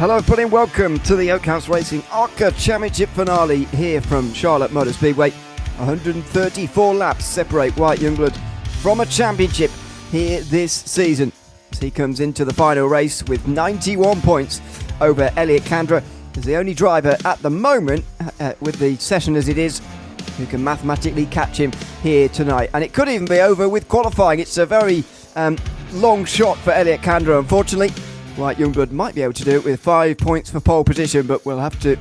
Hello everybody and welcome to the Oakhouse Racing Arca Championship finale here from Charlotte Motor Speedway. 134 laps separate Wyatt Youngblood from a championship here this season, as he comes into the final race with 91 points over Elliott Kandra, as the only driver at the moment, with the session as it is, who can mathematically catch him here tonight. And it could even be over with qualifying. It's a very long shot for Elliott Kandra, unfortunately. Wyatt Youngblood might be able to do it with 5 points for pole position, but we'll have to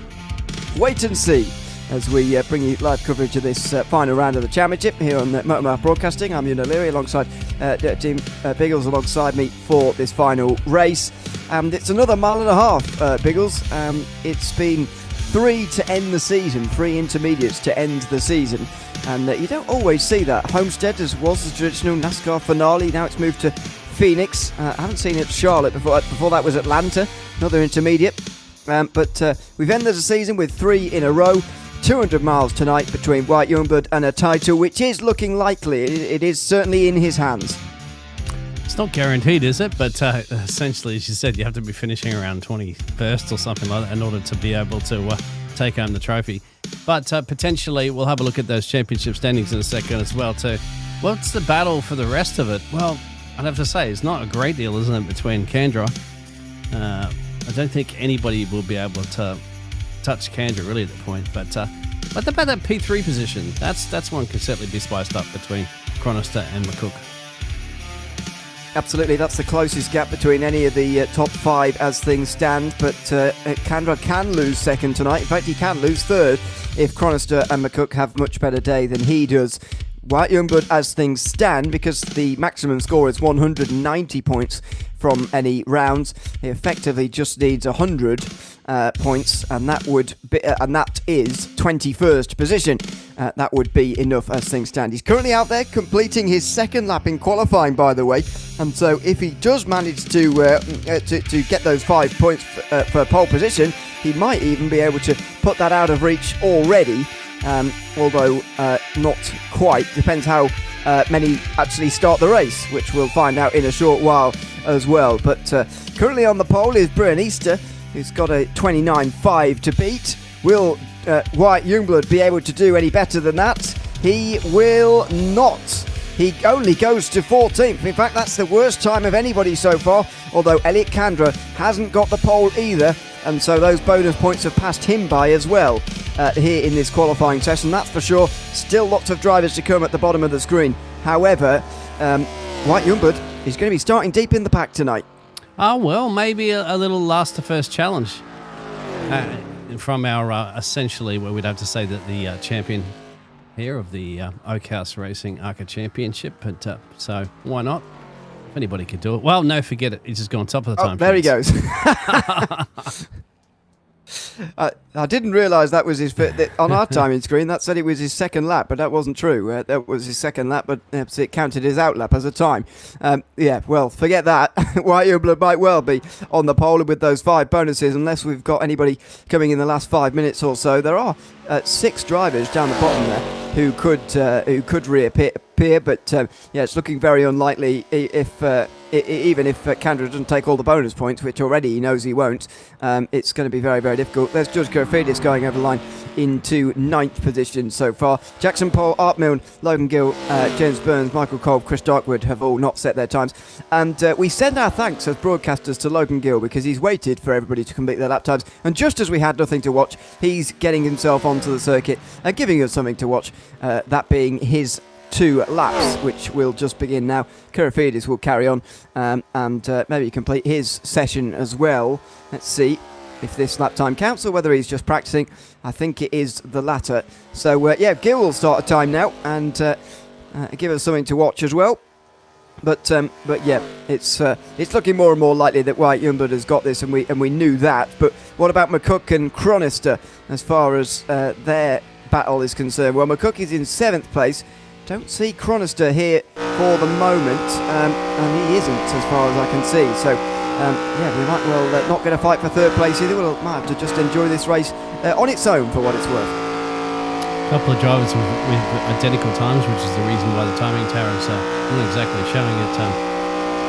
wait and see as we bring you live coverage of this final round of the championship here on Motormouth Broadcasting. I'm Ewan O'Leary alongside Team Biggles alongside me for this final race. And it's another mile and a half, Biggles. It's been 3 to end the season, 3 intermediates to end the season. And you don't always see that. Homestead was the traditional NASCAR finale. Now it's moved to Phoenix. I haven't seen it at Charlotte before. Before that was Atlanta, another intermediate. But we've ended the season with 3 in a row. 200 miles tonight between Wyatt Youngblood and a title, which is looking likely. It is certainly in his hands. It's not guaranteed, is it? But essentially, as you said, you have to be finishing around 21st or something like that in order to be able to take home the trophy. But potentially, we'll have a look at those championship standings in a second as well, too. What's the battle for the rest of it? Well, I'd have to say it's not a great deal, isn't it, between Kandra? I don't think anybody will be able to touch Kandra really at the point. But what about that P3 position? That's one could certainly be spiced up between Chronister and McCook. Absolutely, that's the closest gap between any of the top 5 as things stand. But Kandra can lose second tonight. In fact, he can lose third if Chronister and McCook have much better day than he does. Wyatt Youngblood, as things stand, because the maximum score is 190 points from any rounds, he effectively just needs 100 points, and that would be, and that is 21st position. That would be enough as things stand. He's currently out there completing his second lap in qualifying, by the way, and so if he does manage to get those 5 points for pole position, he might even be able to put that out of reach already. Although not quite. Depends how many actually start the race, which we'll find out in a short while as well. But currently on the pole is Brian Easter, who's got a 29.5 to beat. Will Wyatt Youngblood be able to do any better than that? He will not. He only goes to 14th. In fact, that's the worst time of anybody so far, although Elliott Kandra hasn't got the pole either, and so those bonus points have passed him by as well here in this qualifying session, that's for sure. Still lots of drivers to come at the bottom of the screen. However, Wyatt Youngblood is going to be starting deep in the pack tonight. Oh, well, maybe a little last to first challenge from our, essentially, where we'd have to say that the champion here of the Oakhouse Racing Arca Championship. But so why not? If anybody could do it. Well, no, forget it. He's just gone top of the time. There he goes. I didn't realise that was his on our timing screen. That said it was his second lap, but that wasn't true. That was his second lap, but it counted his out lap as a time. Yeah, well, forget that. Wyatt Youngblood might well be on the pole with those 5 bonuses, unless we've got anybody coming in the last 5 minutes or so. There are 6 drivers down the bottom there who could reappear, but yeah, it's looking very unlikely even if Kandra doesn't take all the bonus points, which already he knows he won't. It's going to be very, very difficult. There's Judge Kerfidis going over the line into 9th position so far. Jackson Paul, Art Milne, Logan Gill, James Burns, Michael Kolb, Chris Darkwood have all not set their times. And we send our thanks as broadcasters to Logan Gill, because he's waited for everybody to complete their lap times. And just as we had nothing to watch, he's getting himself onto the circuit and giving us something to watch, that being his 2 laps, which will just begin now. Kerfidis will carry on and maybe complete his session as well. Let's see if this lap time counts or whether he's just practicing. I think it is the latter. So yeah, Gill will start a time now and give us something to watch as well. But yeah, it's looking more and more likely that Wyatt Youngblood has got this, and we knew that. But what about McCook and Chronister as far as their battle is concerned? Well, McCook is in 7th place. Don't see Chronister here for the moment, and he isn't as far as I can see. So yeah, we might well not get a fight for 3rd place either. We'll might have to just enjoy this race on its own for what it's worth. A couple of drivers with identical times, which is the reason why the timing towers are not exactly showing it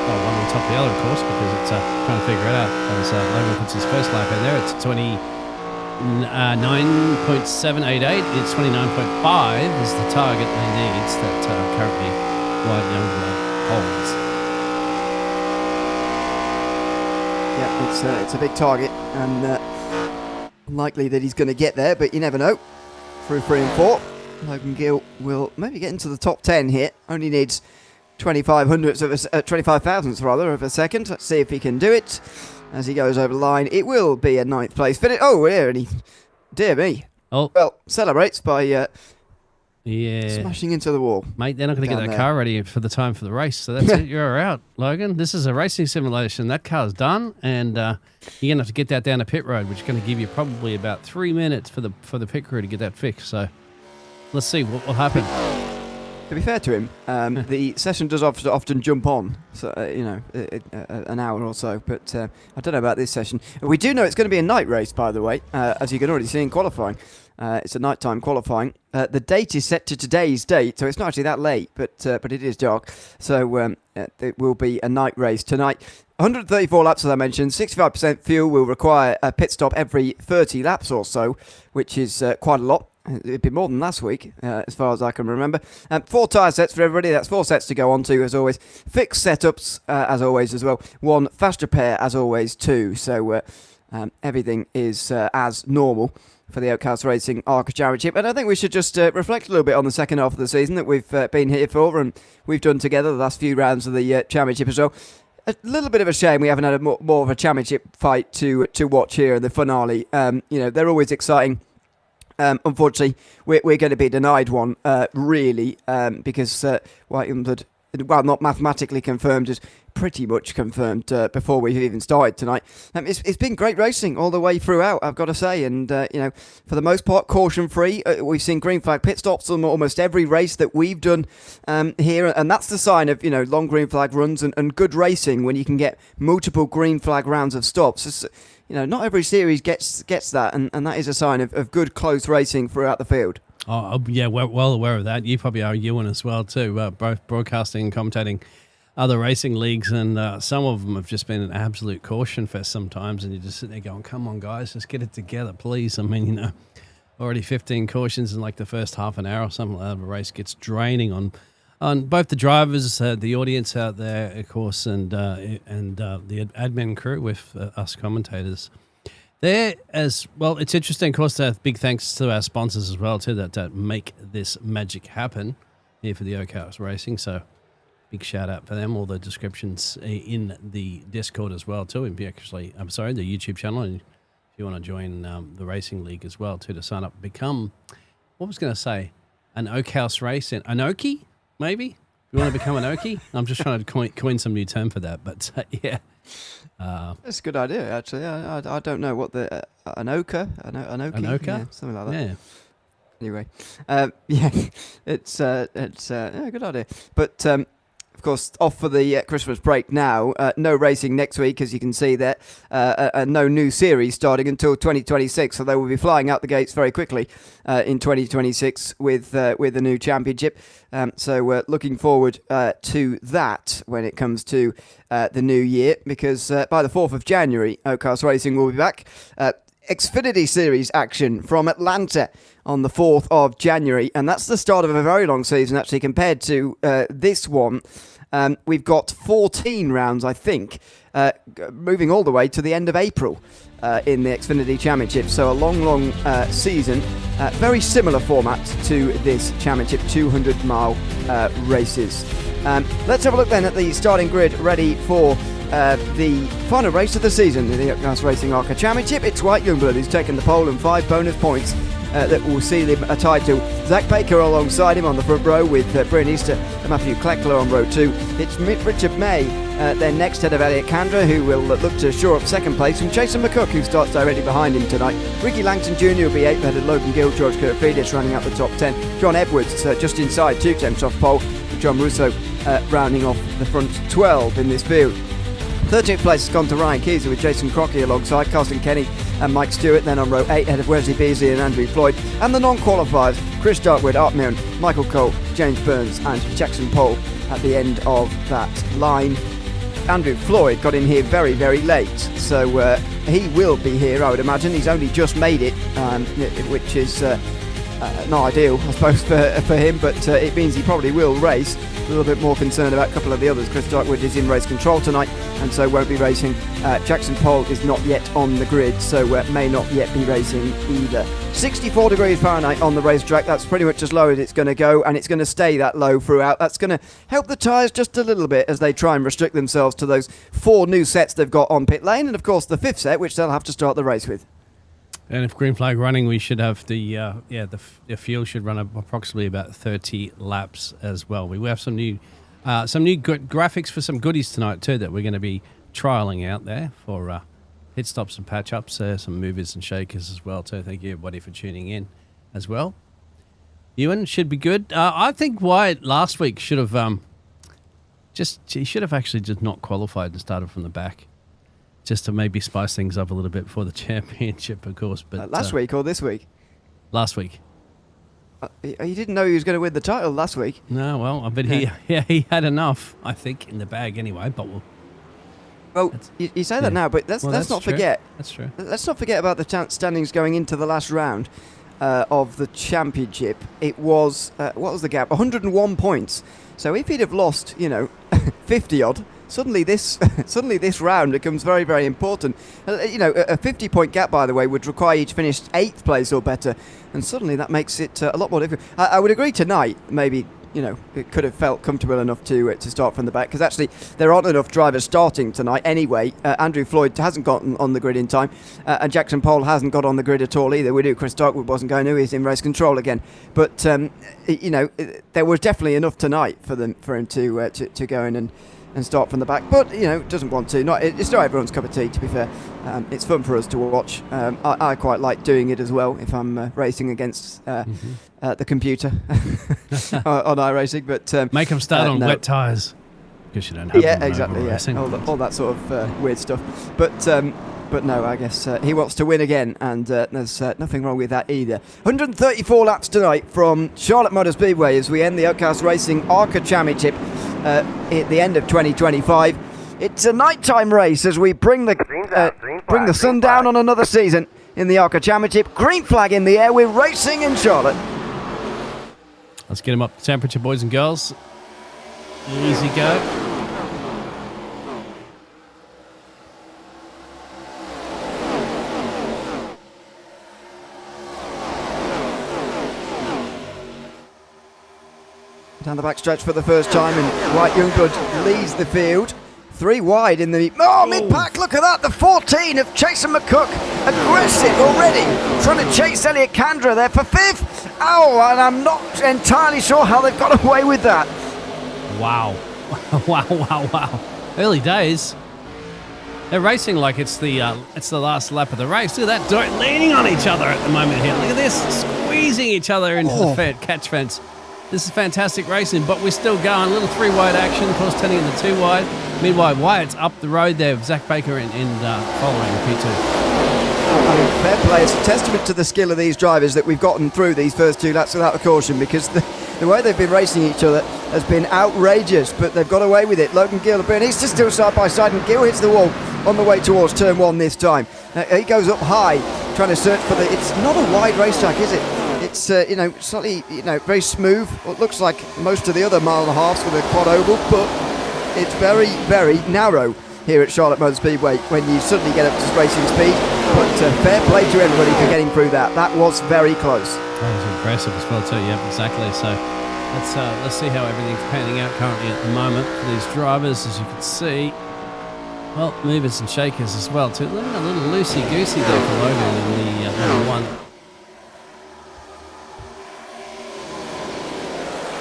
one on top of the other, of course, because it's trying to figure it out. As Logan puts his first lap in there, it's 29.788. It's 29.5 is the target he needs that currently Wyatt Youngblood holds. Yeah, it's a big target, and unlikely that he's going to get there, but you never know. Through 3 and 4, Logan Gill will maybe get into the top 10 here. Only needs 25 thousandths rather of a second. Let's see if he can do it as he goes over the line. It will be a 9th place finish. Oh, yeah, and he, dear me. Oh, well, celebrates by smashing into the wall. Mate, they're not going to get that car ready for the time for the race. So that's it. You're out, Logan. This is a racing simulation. That car's done, and you're going to have to get that down to pit road, which is going to give you probably about 3 minutes for the pit crew to get that fixed. So let's see what will happen. To be fair to him, the session does often jump on, so an hour or so. But I don't know about this session. We do know it's going to be a night race, by the way, as you can already see in qualifying. It's a nighttime qualifying. The date is set to today's date, so it's not actually that late, but it is dark. So it will be a night race tonight. 134 laps, as I mentioned. 65% fuel will require a pit stop every 30 laps or so, which is quite a lot. It'd be more than last week, as far as I can remember. 4 tyre sets for everybody. That's 4 sets to go on to, as always. Fixed setups, as always, as well. 1 fast repair, as always, too. So everything is as normal for the Outcast Racing Arca Championship. And I think we should just reflect a little bit on the second half of the season that we've been here for and we've done together the last few rounds of the championship as well. A little bit of a shame we haven't had more of a championship fight to watch here in the finale. They're always exciting. Unfortunately, we're going to be denied one, really, because Wyatt Youngblood, well, not mathematically confirmed, is pretty much confirmed before we've even started tonight. It's been great racing all the way throughout, I've got to say, and for the most part, caution-free. We've seen green flag pit stops on almost every race that we've done here, and that's the sign of long green flag runs and good racing when you can get multiple green flag rounds of stops. It's, not every series gets that, and that is a sign of good close racing throughout the field. Oh, yeah, we're well aware of that. You probably are, Ewan, as well, too, both broadcasting and commentating other racing leagues, and some of them have just been an absolute caution fest sometimes, and you just sit there going, come on, guys, just get it together, please. I mean, already 15 cautions in like the first half an hour or something like that of a race gets draining on both the drivers, the audience out there, of course, and the admin crew with us commentators. There as well, it's interesting, of course, big thanks to our sponsors as well, too, that make this magic happen here for the Outcast Racing. So big shout out for them. All the descriptions in the Discord as well, too. And the YouTube channel. And if you want to join the Racing League as well, too, to sign up, become, what was going to say, an Outcast Race, an Okie, maybe? You want to become an Okie? I'm just trying to coin some new term for that, but yeah. That's a good idea, actually. I don't know what the an Oka, an Okie, yeah, something like that. Yeah. Anyway, it's a good idea. But of course, off for the Christmas break now. No racing next week, as you can see there. No new series starting until 2026. So they will be flying out the gates very quickly in 2026 with a new championship. So we're looking forward to that when it comes to the new year, because by the 4th of January, Outcast Racing will be back. Xfinity Series action from Atlanta on the 4th of January, and that's the start of a very long season actually compared to this one. We've got 14 rounds, I think, moving all the way to the end of April in the Xfinity Championship. So a long season. Very similar format to this championship, 200-mile races. Let's have a look then at the starting grid ready for the final race of the season in the Outcast Racing Arca Championship. It's Wyatt Youngblood who's taken the pole and 5 bonus points that will seal him a title. Zach Baker alongside him on the front row with Bryn Easter and Matthew Kleckler on row 2. It's Richard May then next head of Elliot Kandra, who will look to shore up second place, and Jason McCook, who starts directly behind him tonight. Ricky Langton Jr. will be 8th ahead of Logan Gill, George Kurtfidis running up the top 10. John Edwards just inside 2 temps off pole, with John Russo rounding off the front 12 in this field. 13th place has gone to Ryan Keeser with Jason Crockey alongside Carsten Kenny and Mike Stewart. Then on row 8 ahead of Wesley Beasley and Andrew Floyd. And the non-qualifiers, Chris Darkwood, Art Meehan, Michael Cole, James Burns and Jackson Pole at the end of that line. Andrew Floyd got in here very, very late, so he will be here, I would imagine. He's only just made it, which is not ideal, I suppose, for him, but it means he probably will race. A little bit more concerned about a couple of the others. Chris Darkwood is in race control tonight, and so won't be racing. Jackson Pole is not yet on the grid, so may not yet be racing either. 64 degrees Fahrenheit on the racetrack. That's pretty much as low as it's going to go, and it's going to stay that low throughout. That's going to help the tyres just a little bit as they try and restrict themselves to those 4 new sets they've got on pit lane, and of course the 5th set, which they'll have to start the race with. And if green flag running, we should have the field should run approximately about 30 laps as well. We will have some new good graphics for some goodies tonight too that we're going to be trialing out there for pit stops and patch ups, some movers and shakers as well too. Thank you everybody for tuning in as well. Ewan should be good. I think Wyatt last week should have he should have actually just not qualified and started from the back, just to maybe spice things up a little bit for the championship, of course. But last week or this week? Last week. You didn't know he was going to win the title last week. No, well, but he had enough, I think, in the bag anyway. But you say that now, but let's not forget. That's true. Let's not forget about the standings going into the last round of the championship. It was what was the gap? 101 points. So if he'd have lost, 50 odd. Suddenly this round becomes very, very important. A 50-point gap, by the way, would require you to finish 8th place or better, and suddenly that makes it a lot more difficult. I would agree tonight, maybe, it could have felt comfortable enough to start from the back, because actually there aren't enough drivers starting tonight anyway. Andrew Floyd hasn't gotten on the grid in time, and Jackson Pole hasn't got on the grid at all either. We knew Chris Darkwood wasn't going to. He's in race control again. But, there was definitely enough tonight for him to go in and start from the back, but doesn't want to. It's not everyone's cup of tea, to be fair. It's fun for us to watch. I quite like doing it as well if I'm racing against the computer on iRacing. But make them start on wet tyres, because you don't have them exactly. racing. All that sort of weird stuff. But no, I guess he wants to win again, and there's nothing wrong with that either. 134 laps tonight from Charlotte Motor Speedway as we end the Outcast Racing Arca Championship at the end of 2025. It's a nighttime race as we bring the sun down on another season in the Arca Championship. Green flag in the air. We're racing in Charlotte. Let's get them up to temperature, boys and girls. Easy go. Down the back stretch for the first time, and White Youngblood leads the field. 3 wide in the mid-pack. Look at that, the 14 of Jason McCook, aggressive already, trying to chase Elliot Kandra there for 5th. And I'm not entirely sure how they've got away with that. Wow. Wow. Early days. They're racing like it's the last lap of the race. Look at that dirt leaning on each other at the moment here. Look at this, squeezing each other into the catch fence. This is fantastic racing, but we're still going. A little 3-wide action, of course, turning into 2-wide. Meanwhile, Wyatt's up the road there with Zach Baker and following P2. I mean, fair play. It's a testament to the skill of these drivers that we've gotten through these first 2 laps without a caution, because the way they've been racing each other has been outrageous, but they've got away with it. Logan Gill needs to still side by side, and Gill hits the wall on the way towards turn 1 this time. He goes up high, trying to search for it's not a wide racetrack, is it? It's, slightly, very smooth. It looks like most of the other mile and a halves with a quad oval, but it's very, very narrow here at Charlotte Motor Speedway when you suddenly get up to racing speed. But fair play to everybody for getting through that. That was very close. That was impressive as well too. Yeah, exactly. So let's see how everything's panning out currently at the moment for these drivers, as you can see. Well, movers and shakers as well too. A little loosey-goosey there for Logan in the number 1.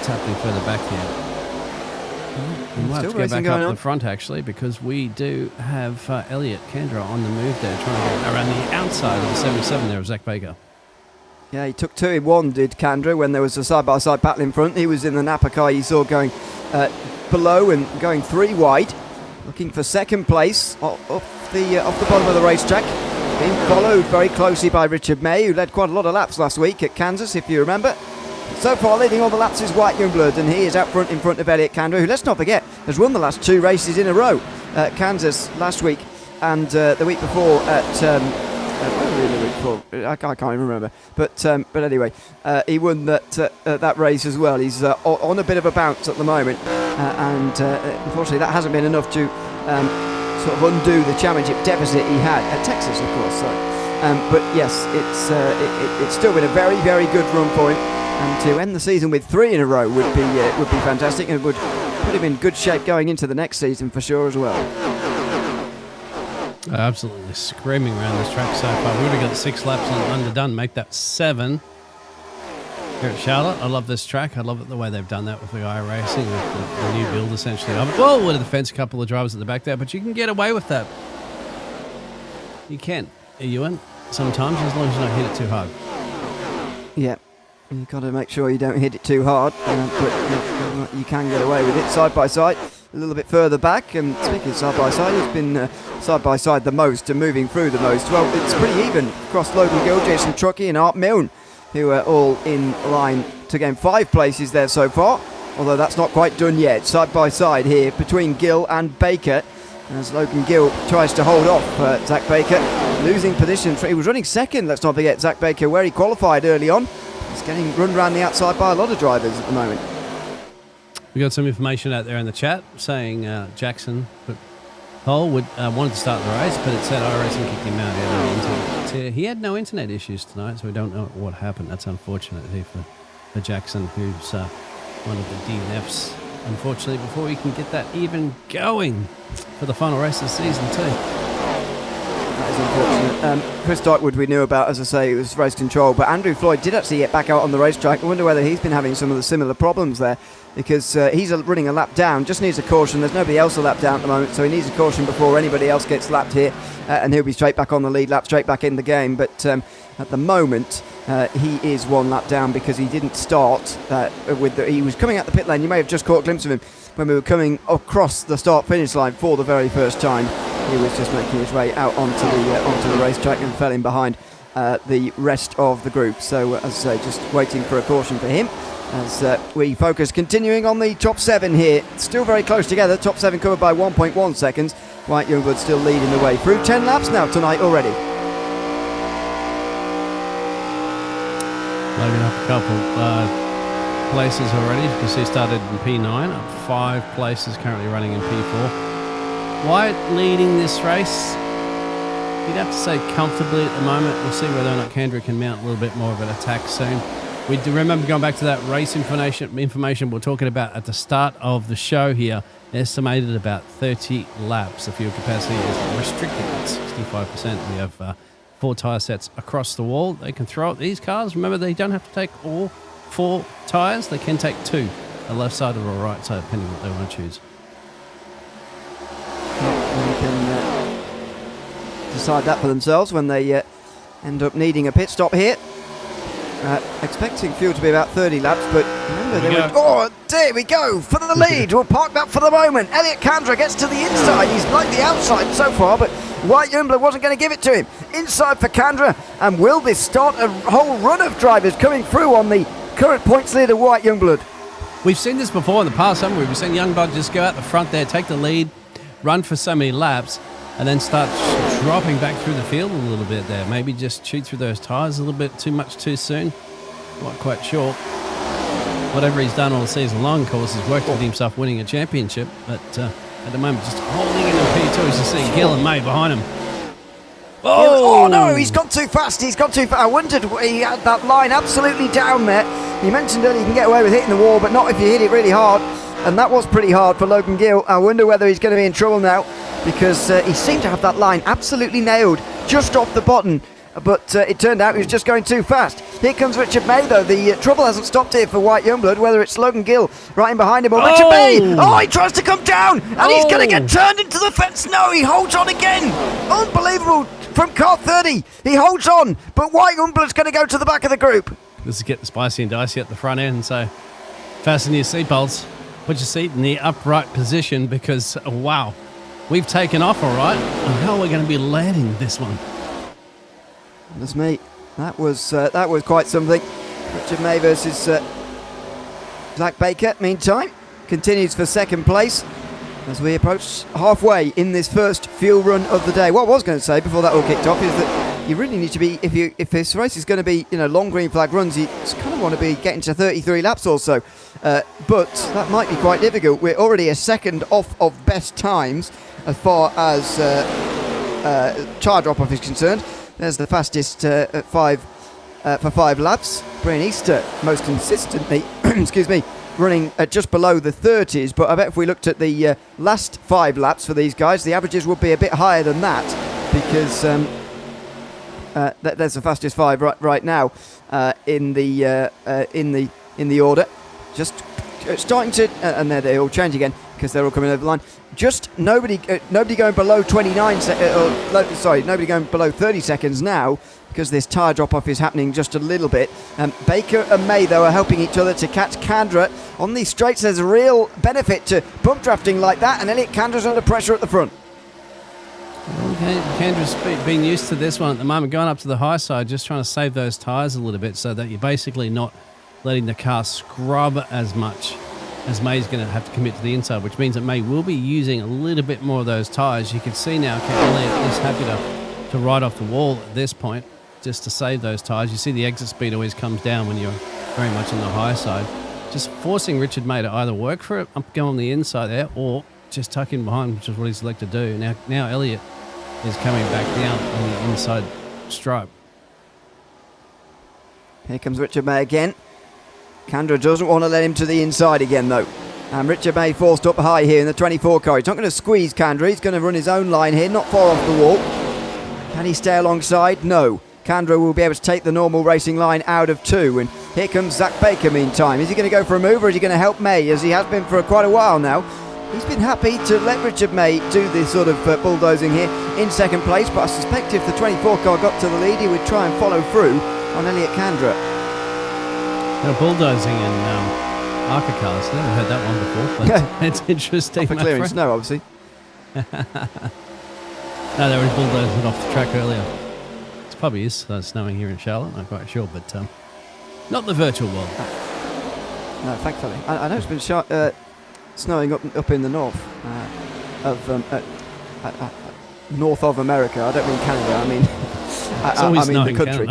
What's happening further back here? We might have to go back up the front actually, because we do have Elliot Kandra on the move there, trying to get around the outside of the 77 there of Zach Baker. Yeah, he took 2 in 1, did Kandra, when there was a side-by-side battle in front. He was in the Napa car you saw going below and going 3 wide, looking for second place off the bottom of the racetrack. Being followed very closely by Richard May, who led quite a lot of laps last week at Kansas, if you remember. So far, leading all the laps is White Youngblood, and he is out front in front of Elliot Kandra, who, let's not forget, has won the last 2 races in a row. Kansas last week and the week before at where were we the week before? I can't even remember. But anyway, he won that race as well. He's on a bit of a bounce at the moment, and unfortunately that hasn't been enough to sort of undo the championship deficit he had at Texas, of course. So, but yes, it's still been a very, very good run for him, and to end the season with 3 in a row would be fantastic, and would put him in good shape going into the next season for sure as well. Absolutely screaming around this track so far. We've already got 6 laps underdone, make that 7 here at Charlotte. I love this track. I love it the way they've done that with the iRacing, with the new build essentially of it. Well, with the fence, a couple of drivers at the back there, but you can get away with that. You can, Ewan, sometimes, as long as you don't hit it too hard. Yeah, you've got to make sure you don't hit it too hard, but you can get away with it. Side by side, a little bit further back, and speaking of side by side, he's been side by side the most and moving through the most. Well, it's pretty even across Logan Gill, Jason Truckee and Art Milne, who are all in line to gain 5 places there so far, although that's not quite done yet. Side by side here between Gill and Baker, as Logan Gill tries to hold off Zach Baker, losing position. He was running second, let's not forget, Zach Baker, where he qualified early on. He's getting run around the outside by a lot of drivers at the moment. We got some information out there in the chat saying Jackson Hole wanted to start the race, but it said iRacing kicked him out. He had no internet issues tonight, so we don't know what happened. That's unfortunate here for Jackson, who's one of the DNFs, unfortunately, before he can get that even going for the final race of the season too. That is unfortunate. Chris Darkwood we knew about, as I say, it was race control, but Andrew Floyd did actually get back out on the racetrack. I wonder whether he's been having some of the similar problems there, because he's running a lap down, just needs a caution. There's nobody else a lap down at the moment, so he needs a caution before anybody else gets lapped here, and he'll be straight back on the lead lap, straight back in the game. But at the moment, he is 1 lap down because he didn't start he was coming out the pit lane. You may have just caught a glimpse of him when we were coming across the start-finish line for the very first time. He was just making his way out onto the racetrack and fell in behind the rest of the group. So, as I say, just waiting for a caution for him as we focus continuing on the top 7 here. Still very close together. Top 7 covered by 1.1 seconds. White Youngblood still leading the way through 10 laps now tonight already. Logan up a couple places already. You can see started in P9, up 5 places, currently running in P4. White leading this race. You'd have to say comfortably at the moment. We'll see whether or not Kendra can mount a little bit more of an attack soon. We do remember going back to that race information we're talking about at the start of the show here. Estimated about 30 laps. The fuel capacity is restricted at 65%. We have 4 tyre sets across the wall. They can throw out these cars. Remember, they don't have to take all 4 tyres. They can take 2, a left side or a right side, depending on what they want to choose. They can decide that for themselves when they end up needing a pit stop here. Expecting fuel to be about 30 laps, but remember there we go for the lead. We'll park that for the moment. Elliot Kandra gets to the inside. He's like the outside so far, but White Youngblood wasn't going to give it to him. Inside for Kandra, and will this start a whole run of drivers coming through on the current points leader, White Youngblood? We've seen this before in the past, haven't we? We've seen Youngblood just go out the front there, take the lead, run for so many laps, and then start dropping back through the field a little bit there. Maybe just shoot through those tyres a little bit too much too soon. Not quite sure. Whatever he's done all season long, of course, has worked with himself winning a championship. But at the moment, just holding in the P2. As you see Gill and May behind him. Oh no, he's gone too fast. I wondered, he had that line absolutely down there. You mentioned earlier you can get away with hitting the wall, but not if you hit it really hard. And that was pretty hard for Logan Gill. I wonder whether he's going to be in trouble now, because he seemed to have that line absolutely nailed just off the button. But it turned out he was just going too fast. Here comes Richard May, though. The trouble hasn't stopped here for White Youngblood, whether it's Logan Gill right in behind him or Richard May. Oh, he tries to come down, and he's going to get turned into the fence. No, he holds on again. Unbelievable from car 30. He holds on, but White Youngblood's going to go to the back of the group. This is getting spicy and dicey at the front end, so fasten your seatbelts. Put your seat in the upright position, because, wow, we've taken off all right. And how are we going to be landing this one? That's me. That was quite something. Richard May versus Zach Baker. Meantime, continues for second place. as we approach halfway in this first fuel run of the day. What I was going to say before that all kicked off is that you really need to be, if this race is going to be, long green flag runs, you kind of want to be getting to 33 laps or so. But that might be quite difficult. We're already a second off of best times as far as tyre drop-off is concerned. There's the fastest for 5 laps. Brian Easter most consistently, excuse me, running at just below the 30s, but I bet if we looked at the last 5 laps for these guys, the averages would be a bit higher than that, because there's the fastest 5 right now in the order. Just starting to, and they all change again because they're all coming over the line. Just nobody going below 29 nobody going below 30 seconds now, because this tyre drop-off is happening just a little bit. Baker and May, though, are helping each other to catch Kandra. On these straights, there's a real benefit to bump drafting like that, and Elliot Kandra's under pressure at the front. Okay, Kandra's been used to this one at the moment, going up to the high side, just trying to save those tyres a little bit so that you're basically not letting the car scrub as much as May's going to have to commit to the inside, which means that May will be using a little bit more of those tyres. You can see now Elliot is happy to ride off the wall at this point, just to save those tyres. You see the exit speed always comes down when you're very much on the high side. Just forcing Richard May to either work for it, go on the inside there, or just tuck in behind, which is what he's elected to do. Now Elliot is coming back down on the inside stripe. Here comes Richard May again. Kandra doesn't want to let him to the inside again, though. And Richard May forced up high here in the 24 car. He's not going to squeeze Kandra. He's going to run his own line here, not far off the wall. Can he stay alongside? No. Kandra will be able to take the normal racing line out of 2. And here comes Zach Baker meantime. Is he going to go for a move, or is he going to help May, as he has been for quite a while now? He's been happy to let Richard May do this sort of bulldozing here in second place, but I suspect if the 24 car got to the lead, he would try and follow through on Elliot Kandra. Now, bulldozing in Arca cars, never heard that one before, but it's interesting. For clearing snow, obviously. No, they were bulldozing off the track earlier. It probably is snowing here in Charlotte, I'm quite sure, but not the virtual world. No, thankfully. I know it's been snowing up in the north north of America. I don't mean Canada. I mean I mean the country.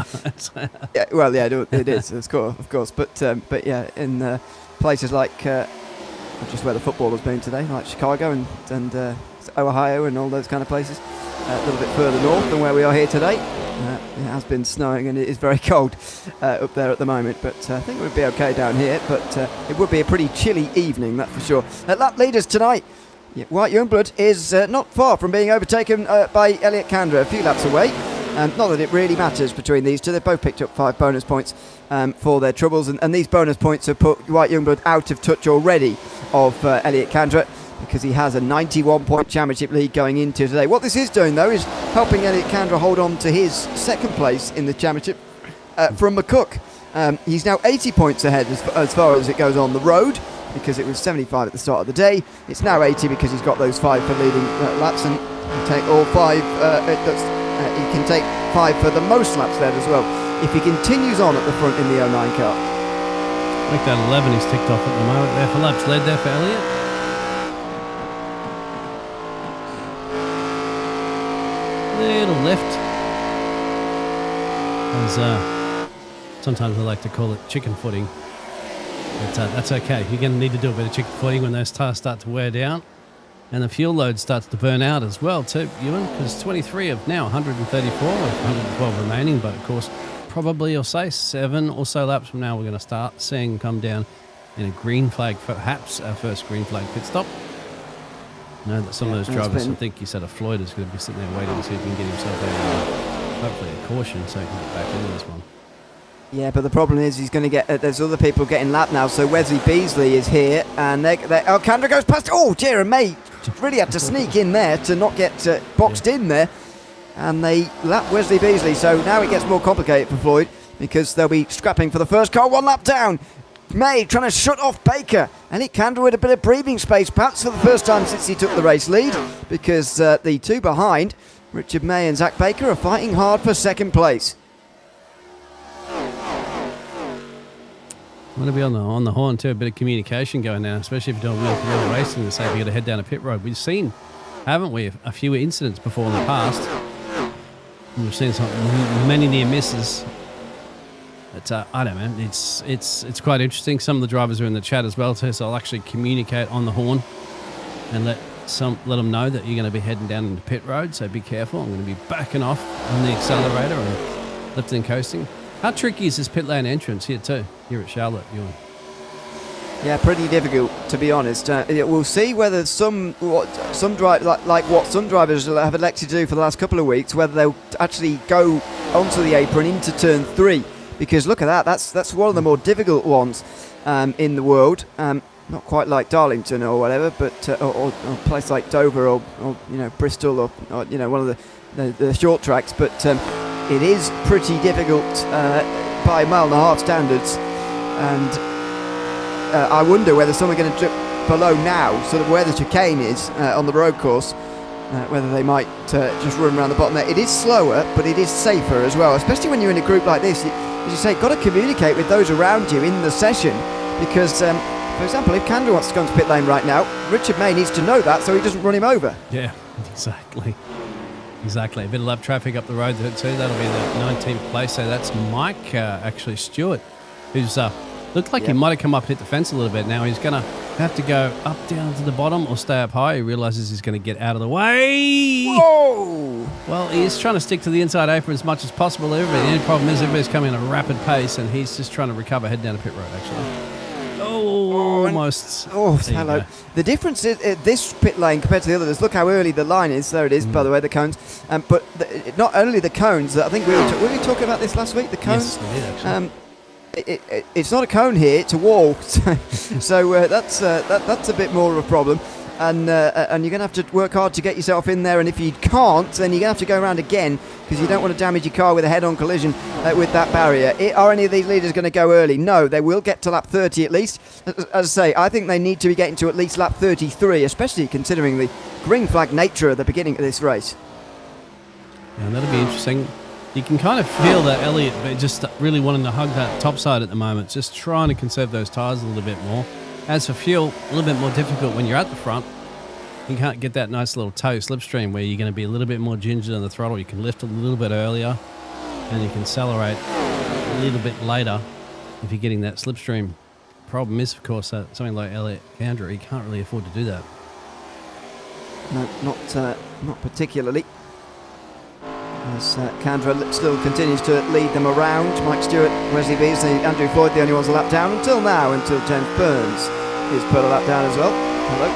Yeah, well, yeah, it is, of course. But yeah, in places like just where the football has been today, like Chicago and Ohio and all those kind of places, a little bit further north than where we are here today. It has been snowing and it is very cold up there at the moment, but I think it would be okay down here, but it would be a pretty chilly evening, that's for sure. Lap leaders tonight, White Youngblood is not far from being overtaken by Elliot Kandra, a few laps away. Not that it really matters between these two. They've both picked up 5 bonus points for their troubles, and these bonus points have put White Youngblood out of touch already of Elliot Kandra, because he has a 91-point championship lead going into today. What this is doing, though, is helping Elliot Kandra hold on to his second place in the championship from McCook. He's now 80 points ahead as far as it goes on the road, because it was 75 at the start of the day. It's now 80 because he's got those 5 for leading laps, and he can take all 5. He can take 5 for the most laps there as well, if he continues on at the front in the 09 car. I think that 11 he's ticked off at the moment there for laps led there for Elliot. Little lift. As sometimes I like to call it chicken footing. But that's okay. You're going to need to do a bit of chicken footing when those tyres start to wear down. And the fuel load starts to burn out as well too, Ewan, because 23 of now 134 with 112 remaining, but of course probably, you'll say, 7 or so laps from now we're going to start seeing come down in a green flag, perhaps our first green flag pit stop. I know that some of those drivers, I think you said Floyd is going to be sitting there waiting to see if he can get himself hopefully a caution so he can get back into this one. Yeah, but the problem is he's going to get. There's other people getting lapped now. So Wesley Beasley is here, and Kandra goes past. Oh, dear, and May really had to sneak in there to not get boxed in there, and they lap Wesley Beasley. So now it gets more complicated for Floyd, because they'll be scrapping for the first car. 1 lap down. May trying to shut off Baker. Elliot Kandra with a bit of breathing space, perhaps for the first time since he took the race lead, because the 2 behind, Richard May and Zach Baker, are fighting hard for second place. want to be on the horn too. A bit of communication going now, especially if you're doing wheel-to-wheel racing and say if you got to head down a pit road. We've seen, haven't we, a few incidents before in the past. And we've seen many near misses. But I don't know. It's quite interesting. Some of the drivers are in the chat as well too, so I'll actually communicate on the horn and let them know that you're going to be heading down into pit road. So be careful. I'm going to be backing off on the accelerator and lifting and coasting. How tricky is this pit lane entrance here too? Here at Charlotte, Ewan? Yeah, pretty difficult, to be honest. We'll see whether some drivers have elected to do for the last couple of weeks, whether they'll actually go onto the apron into turn 3. Because look at that, that's one of the more difficult ones in the world. Not quite like Darlington or whatever, but or a place like Dover or Bristol or one of the short tracks. But it is pretty difficult by 1.5 mile standards, and I wonder whether some are going to dip below now, sort of where the chicane is on the road course. Whether they might just run around the bottom there. It is slower, but it is safer as well, especially when you're in a group like this. As you say, got to communicate with those around you in the session, because, for example, if Candra wants to go into pit lane right now, Richard May needs to know that so he doesn't run him over. Yeah, exactly. A bit of lap traffic up the road there too. That'll be the 19th place. So that's Mike, actually Stewart, who's looked like he might have come up and hit the fence a little bit. Now he's going to have to go up, down to the bottom or stay up high. He realises he's going to get out of the way. Whoa! Well, he's trying to stick to the inside apron as much as possible. The only problem is everybody's coming at a rapid pace and he's just trying to recover, head down a pit road, actually. Almost. Hello. The difference is this pit lane compared to the others. Look how early the line is. There it is, by the way, the cones. But not only the cones. I think were we talking about this last week? The cones. Yes, we did, actually. It's not a cone here; it's a wall. So that's a bit more of a problem, and you're going to have to work hard to get yourself in there. And if you can't, then you're going to have to go around again because you don't want to damage your car with a head-on collision with that barrier. Are any of these leaders going to go early? No, they will get to lap 30 at least. As I say, I think they need to be getting to at least lap 33, especially considering the green flag nature at the beginning of this race. Yeah, that'll be interesting. You can kind of feel that Elliott just really wanting to hug that top side at the moment, just trying to conserve those tyres a little bit more. As for fuel, a little bit more difficult when you're at the front. You can't get that nice little toe slipstream where you're going to be a little bit more gingered on the throttle. You can lift a little bit earlier and you can accelerate a little bit later if you're getting that slipstream. Problem is, of course, that something like Elliott Candra, he can't really afford to do that. No, not particularly. As Candra still continues to lead them around. Mike Stewart, Wesley Bees, and Andrew Floyd, the only ones a lap down until now, until James Burns is put a lap down as well. Hello.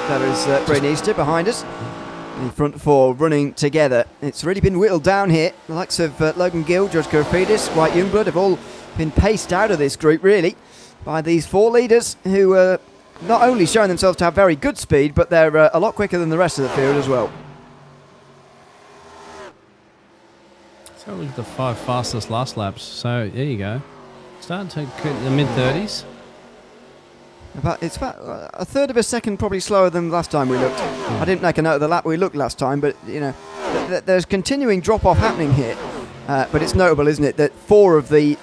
There is Braden Easter behind us. The front four running together. It's really been whittled down here. The likes of Logan Gill, George Kurfidis, White Youngblood have all been paced out of this group, really, by these four leaders who are not only showing themselves to have very good speed, but they're a lot quicker than the rest of the field as well. So look at the 5 fastest last laps. So there you go. Starting to get the mid-30s. It's about a third of a second probably slower than last time we looked. I didn't make a note of the lap we looked last time, but there's continuing drop-off happening here. But it's notable, isn't it, that all 4 of the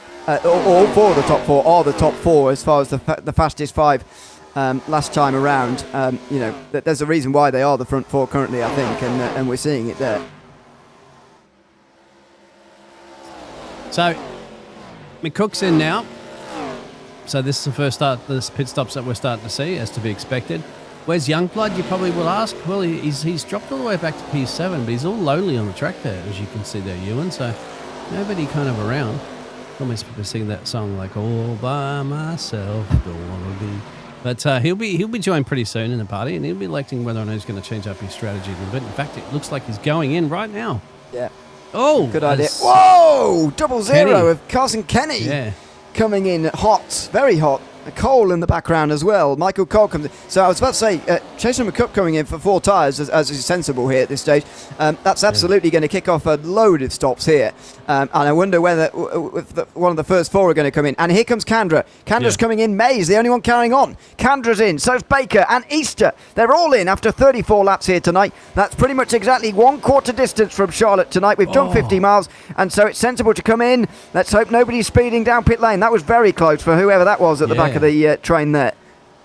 top 4 are the top 4 as far as the fastest 5 last time around. There's a reason why they are the front 4 currently, I think, and we're seeing it there. So McCook's in now. So this is the first this pit stops that we're starting to see, as to be expected. Where's Youngblood, you probably will ask? Well, he's dropped all the way back to P7, but he's all lonely on the track there, as you can see there, Ewan. So nobody kind of around. Almost people sing that song like all by myself, don't wanna be. But he'll be joined pretty soon in the party, and he'll be electing whether or not he's going to change up his strategy a little bit. In fact, it looks like he's going in right now. Yeah. Oh, good idea. Whoa! 0-0 of Carson Kenny. Yeah. Coming in hot, very hot. Cole in the background as well. Michael Cole comes in. So I was about to say, Jason McCup coming in for 4 tyres as is sensible here at this stage. That's absolutely going to kick off a load of stops here. And I wonder whether one of the first 4 are going to come in. And here comes Kandra. Kandra's coming in. May's the only one carrying on. Kandra's in. So's Baker and Easter. They're all in after 34 laps here tonight. That's pretty much exactly 1/4 distance from Charlotte tonight. We've done 50 miles, and so it's sensible to come in. Let's hope nobody's speeding down pit lane. That was very close for whoever that was at the back of the train there.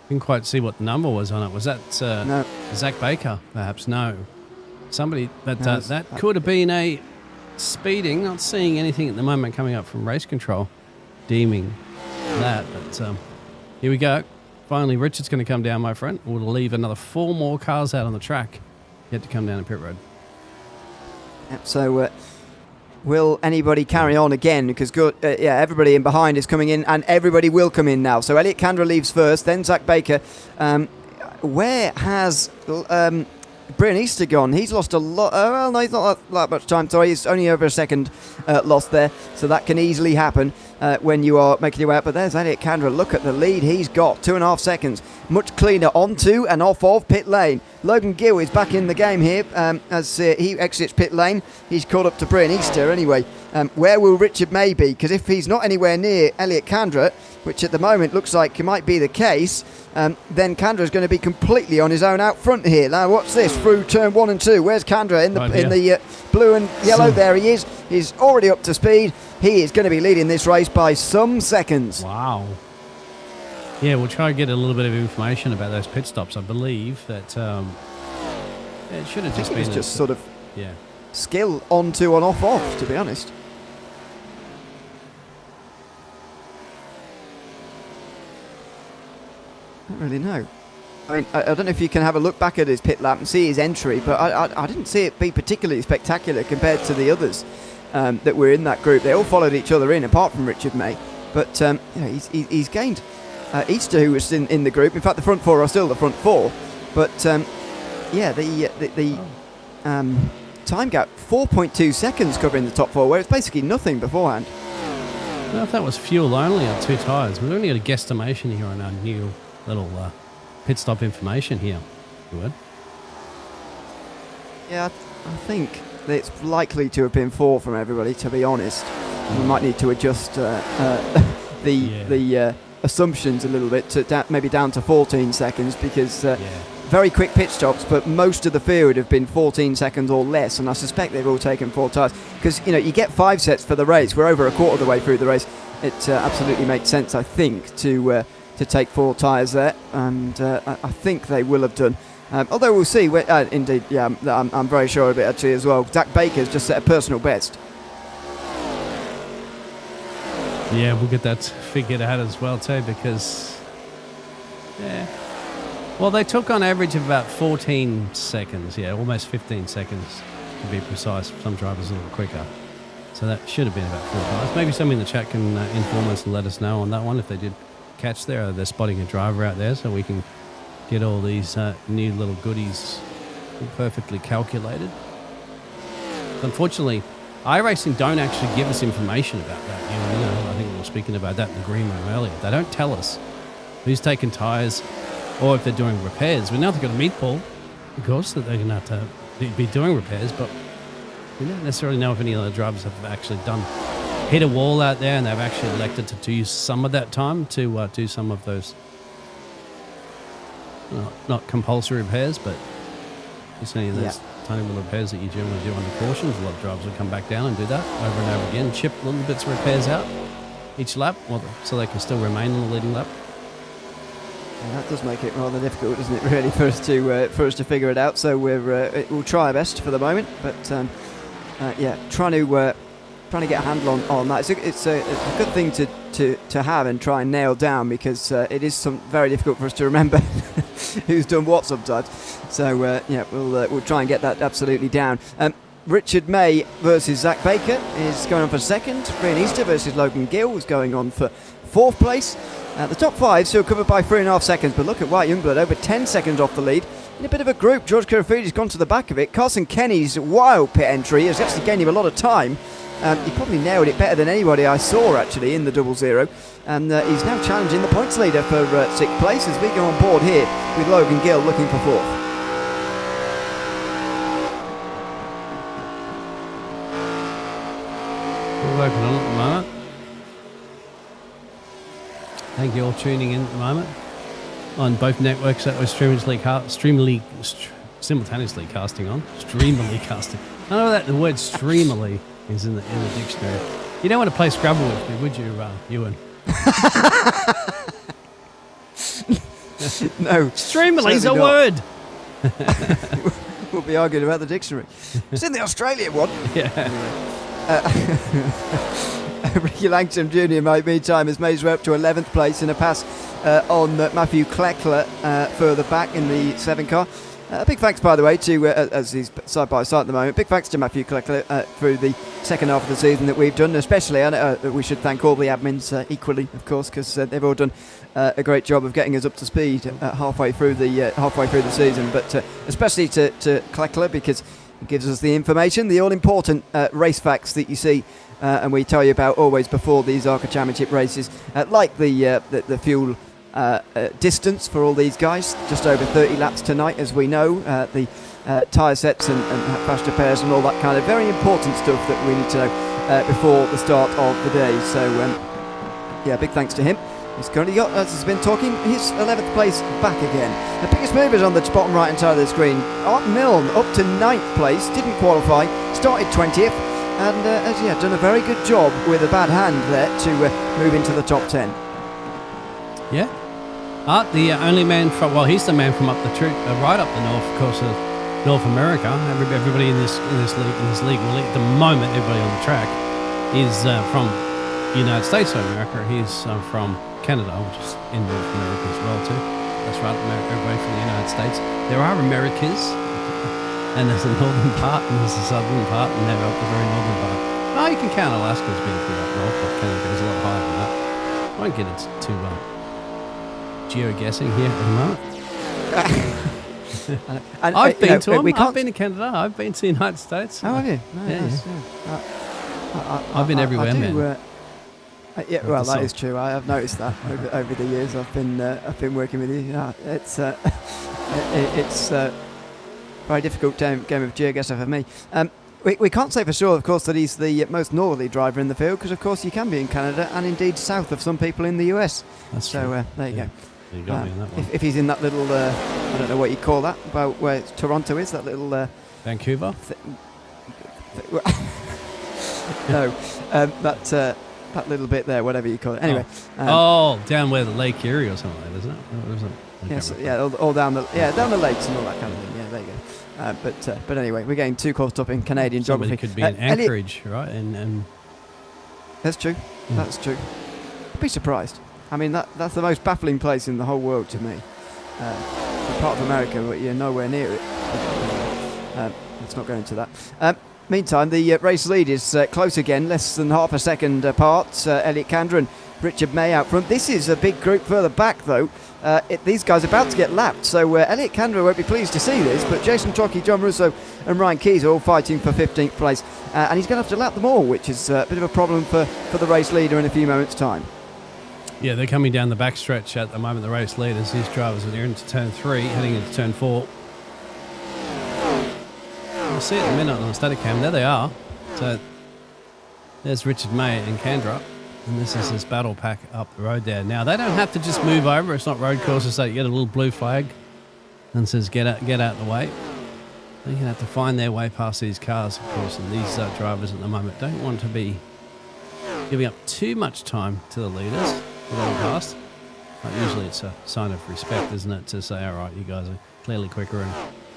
Didn't quite see what the number was on it. Was that no. Zach Baker? Perhaps no. Somebody that No, that could have been a speeding. Not seeing anything at the moment coming up from race control, deeming that. But here we go. Finally, Richard's going to come down, my friend. We'll leave another 4 more cars out on the track yet to come down the pit road. Yep, so. Will anybody carry on again? Because everybody in behind is coming in, and everybody will come in now. So Elliot Kandra leaves first, then Zach Baker. Where has Brian Easter gone? He's lost a lot. Well, no, he's not that much time. Sorry, he's only over a second lost there. So that can easily happen when you are making your way out. But there's Elliot Kandra. Look at the lead he's got. 2.5 seconds. Much cleaner onto and off of pit lane. Logan Gill is back in the game here as he exits pit lane. He's caught up to Brian Easter anyway. Where will Richard May be? Because if he's not anywhere near Elliot Kandra, which at the moment looks like it might be the case, then Kandra is going to be completely on his own out front here. Now watch this through turn 1 and 2. Where's Kandra in the blue and yellow? There he is. He's already up to speed. He is going to be leading this race by some seconds. Wow. Yeah, we'll try and get a little bit of information about those pit stops. I believe that it should have just been just sort of skill onto and off, to be honest. I don't really know. I mean, I don't know if you can have a look back at his pit lap and see his entry, but I didn't see it be particularly spectacular compared to the others that were in that group. They all followed each other in, apart from Richard May. But he's gained Easter, who was in the group. In fact, the front 4 are still the front 4. But the time gap, 4.2 seconds covering the top 4, where it's basically nothing beforehand. Well, if that was fuel only on 2 tyres, we've only got a guesstimation here on our new little pit stop information here. You would? Yeah, I think that it's likely to have been 4 from everybody, to be honest. We might need to adjust the assumptions a little bit to maybe down to 14 seconds because very quick pit stops, but most of the field have been 14 seconds or less, and I suspect they've all taken 4 tyres because you get 5 sets for the race. We're over a quarter of the way through the race. It absolutely makes sense, I think, to take 4 tyres there, and I think they will have done. Although we'll see. Indeed, I'm very sure of it actually as well. Zach Baker's just set a personal best. Yeah, we'll get that figured out as well too, because well, they took on average of about 14 seconds, almost 15 seconds to be precise. Some drivers a little quicker, so that should have been about 4 tyres. Maybe somebody in the chat can inform us and let us know on that one if they did catch there, or they're spotting a driver out there, so we can get all these new little goodies perfectly calculated. Unfortunately, iRacing don't actually give us information about that. I think we were speaking about that in the green room earlier. They don't tell us who's taking tyres or if they're doing repairs. We know they've got a meat pool, of course, that they're going to have to be doing repairs, but we don't necessarily know if any of the drivers have actually hit a wall out there and they've actually elected to use some of that time to do some of those, not compulsory repairs, but just any of those tiny little repairs that you generally do under cautions. A lot of drivers will come back down and do that over and over again, chip little bits of repairs out each lap, so they can still remain on the leading lap. And that does make it rather difficult, doesn't it, really, for us to figure it out. So we'll try our best for the moment, but trying to get a handle on that. It's a good thing to have and try and nail down, because it is very difficult for us to remember who's done what sometimes. So we'll try and get that absolutely down. Richard May versus Zach Baker is going on for second. Brian Easter versus Logan Gill is going on for 4th place. The top 5 still covered by 3.5 seconds, but look at White Youngblood over 10 seconds off the lead. In a bit of a group, George Karafuji's gone to the back of it. Carson Kenny's wild pit entry has actually gained him a lot of time. He probably nailed it better than anybody I saw actually in the 00, and he's now challenging the points leader for 6th place as we go on board here with Logan Gill looking for 4th. We're working on it at the moment. Thank you all tuning in at the moment on both networks that we're simultaneously casting on. Streamily casting. I know that the word streamily is in the dictionary. You don't want to play Scrabble with me, would you, Ewan? No. Streamily a word. We'll be arguing about the dictionary. It's in the Australian one. Yeah. Ricky Langton Jr. meantime has made his way up to 11th place in a pass on Matthew Kleckler further back in the 7 car. Big thanks, by the way, to as he's side by side at the moment. Big thanks to Matthew Kleckler through the second half of the season that we've done. Especially, we should thank all the admins equally, of course, because they've all done a great job of getting us up to speed halfway through the season. But especially to Kleckler, because he gives us the information, the all-important race facts that you see. And we tell you about always before these Arca Championship races, like the fuel distance for all these guys, just over 30 laps tonight, as we know, the tyre sets and faster pairs and all that kind of very important stuff that we need to know before the start of the day. So, yeah, big thanks to him. He's currently got, as has been talking, his 11th place back again. The biggest movers on the bottom right hand side of the screen. Art Milne up to 9th place, didn't qualify, started 20th. And has done a very good job with a bad hand there to move into the top 10. Yeah. Art, the only man from, well, he's the man from up the right up the north, of course, of North America. Everybody in this league, well, at the moment, everybody on the track is from the United States of America. He's from Canada, which is in North America as well too. That's right, everybody from the United States. There are Americas. And there's a northern part and there's a southern part, and they're up the very northern part. Oh, you can count Alaska as being pretty up north, but Canada goes a lot higher than that. I won't get into geo-guessing here at the moment. I've been to them. I've been to Canada. I've been to the United States. Oh, have you? No, yeah. Nice, yeah. I've been everywhere, man. Yeah, well, that is true. I have noticed that over the years. I've been working with you. It's very difficult game of geoguessr for me. We can't say for sure, of course, that he's the most northerly driver in the field, because, of course, you can be in Canada and indeed south of some people in the US. That's true. So there you go. You got me on that one. If he's in that little, I don't know what you call that, about where Toronto is, that little... Vancouver? No, that little bit there, whatever you call it. Anyway. Down where the Lake Erie or something like that, isn't it? Or is it? Yes, all down the lakes and all that kind of thing. Yeah, there you go. But anyway, we're getting too caught up in Canadian geography. Somebody could be in Anchorage, right? And that's true. That's true. I'd be surprised. I mean, that's the most baffling place in the whole world to me. Part of America, but you're nowhere near it. Let's not go into that. Meantime, the race lead is close again, less than half a second apart. Elliot Kandra and Richard May out front. This is a big group further back, though. These guys are about to get lapped, so Elliot Kandra won't be pleased to see this, but Jason Trocchi, John Russo and Ryan Keys are all fighting for 15th place, and he's going to have to lap them all, which is a bit of a problem for the race leader in a few moments' time. Yeah, they're coming down the backstretch at the moment, the race leaders. These drivers are into turn 3, heading into turn 4. We'll see it in a minute on the static cam. There they are. So there's Richard May and Kandra. And this is his battle pack up the road there. Now, they don't have to just move over. It's not road courses, so you get a little blue flag and says get out the way. They're going to have to find their way past these cars, of course, and these drivers at the moment don't want to be giving up too much time to the leaders going past. But usually it's a sign of respect, isn't it, to say, all right, you guys are clearly quicker and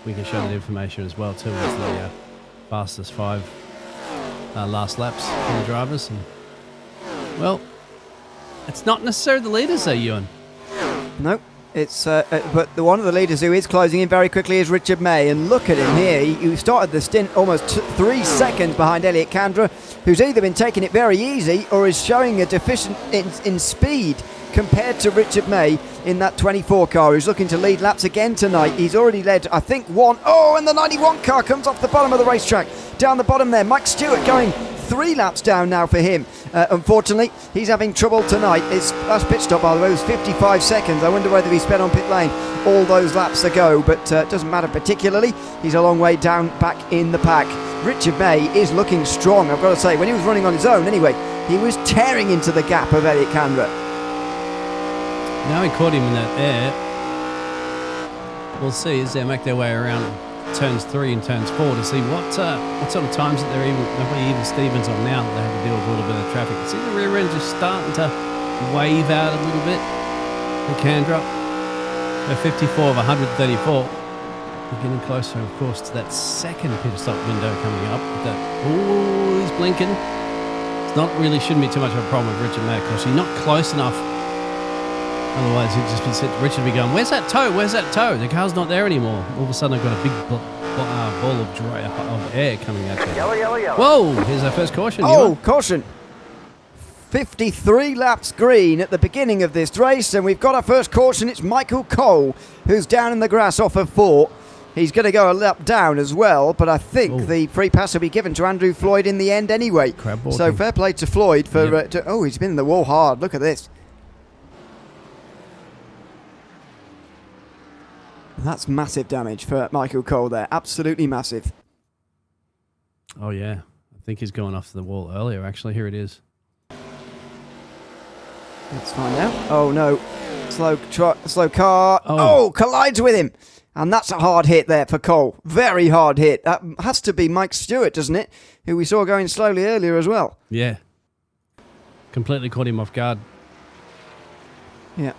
we can show that information as well, too, as the fastest 5 last laps for the drivers. And, well, it's not necessarily the leaders, though, Ewan. No, it's but one of the leaders who is closing in very quickly is Richard May, and look at him here. He started the stint almost 3 seconds behind Elliot Kandra, who's either been taking it very easy or is showing a deficient in speed compared to Richard May in that 24 car, who's looking to lead laps again tonight. He's already led, I think, 1. Oh, and the 91 car comes off the bottom of the racetrack. Down the bottom there, Mike Stewart going 3 laps down now for him. Unfortunately, he's having trouble tonight. His last pit stop, by the way, was 55 seconds. I wonder whether he sped on pit lane all those laps ago, but it doesn't matter particularly. He's a long way down back in the pack. Richard May is looking strong, I've got to say. When he was running on his own anyway, he was tearing into the gap of Elliot Kandra. Now he caught him in that air. We'll see as they make their way around turns 3 and turns 4 to see what sort of times that they're even Stevens on now that they have to deal with a little bit of traffic. See the rear end just starting to wave out a little bit. The Kandra, a 54 of 134. We're getting closer, of course, to that second pit stop window coming up. He's blinking. It's not really shouldn't be too much of a problem with Richard May, because he's not close enough. Otherwise, he'd just be Richard would be going, "Where's that toe? Where's that toe?" The car's not there anymore. All of a sudden, I've got a big ball of air coming at you. Yellow. Whoa! Here's our first caution. Oh, caution! 53 laps green at the beginning of this race, and we've got our first caution. It's Michael Cole, who's down in the grass off of 4. He's going to go a lap down as well, but I think the free pass will be given to Andrew Floyd in the end anyway. So fair play to Floyd for... he's been in the wall hard. Look at this. That's massive damage for Michael Cole there. Absolutely massive. Oh, yeah. I think he's going off the wall earlier, actually. Here it is. Let's find out. Oh, no. Slow car. Oh, collides with him. And that's a hard hit there for Cole. Very hard hit. That has to be Mike Stewart, doesn't it? Who we saw going slowly earlier as well. Yeah. Completely caught him off guard. Yeah.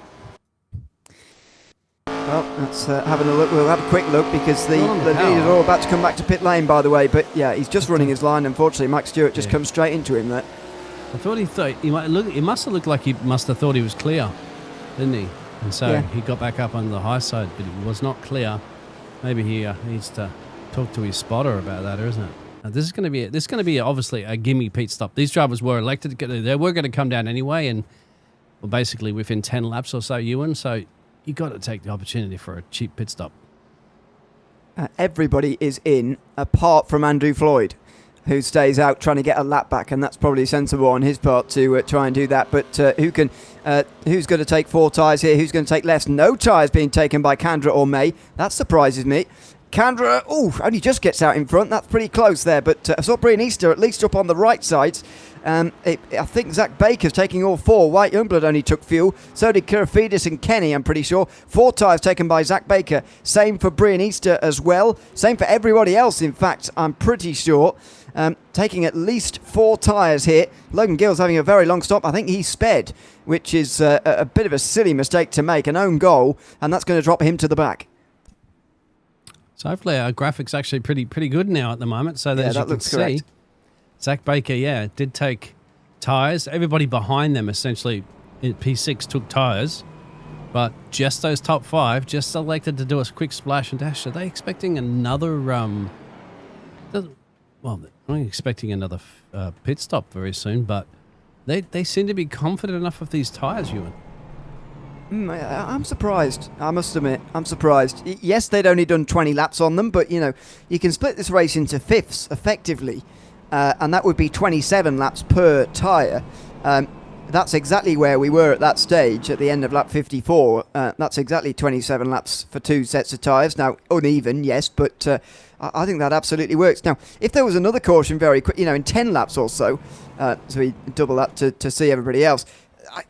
Well, let's having a look. We'll have a quick look because the leaders are all about to come back to pit lane, by the way. But yeah, he's just running his line. Unfortunately, Mike Stewart just comes straight into him there. I thought he might look. It must have looked like he must have thought he was clear, didn't he? And so he got back up on the high side, but he was not clear. Maybe he needs to talk to his spotter about that, isn't it? Now, this is going to be obviously a gimme pit stop. These drivers were elected to they were going to come down anyway, and well, basically within 10 laps or so, Ewan. So you got to take the opportunity for a cheap pit stop. Everybody is in, apart from Andrew Floyd, who stays out trying to get a lap back, and that's probably sensible on his part to try and do that. But who's going to take 4 tyres here? Who's going to take less? No tyres being taken by Kandra or May. That surprises me. Kandra, only just gets out in front. That's pretty close there. But I saw Brian Easter at least up on the right side. I think Zach Baker's taking all 4. White Youngblood only took fuel. So did Kirafidis and Kenny, I'm pretty sure. 4 tyres taken by Zach Baker. Same for Brian Easter as well. Same for everybody else, in fact, I'm pretty sure. Taking at least 4 tyres here. Logan Gill's having a very long stop. I think he sped, which is a bit of a silly mistake to make. An own goal, and that's going to drop him to the back. So hopefully our graphics actually pretty good now at the moment. So that, as you can see, correct. Zach Baker, did take tyres. Everybody behind them essentially in P6 took tyres. But just those top 5 just elected to do a quick splash and dash. Are they expecting another... Well, I'm expecting another pit stop very soon, but they seem to be confident enough of these tyres, Ewan. I'm surprised, I must admit. I'm surprised. Yes, they'd only done 20 laps on them, but, you can split this race into fifths, effectively, and that would be 27 laps per tyre. That's exactly where we were at that stage, at the end of lap 54. That's exactly 27 laps for 2 sets of tyres. Now, uneven, yes, but I think that absolutely works. Now, if there was another caution very quick, in 10 laps or so we double that to see everybody else,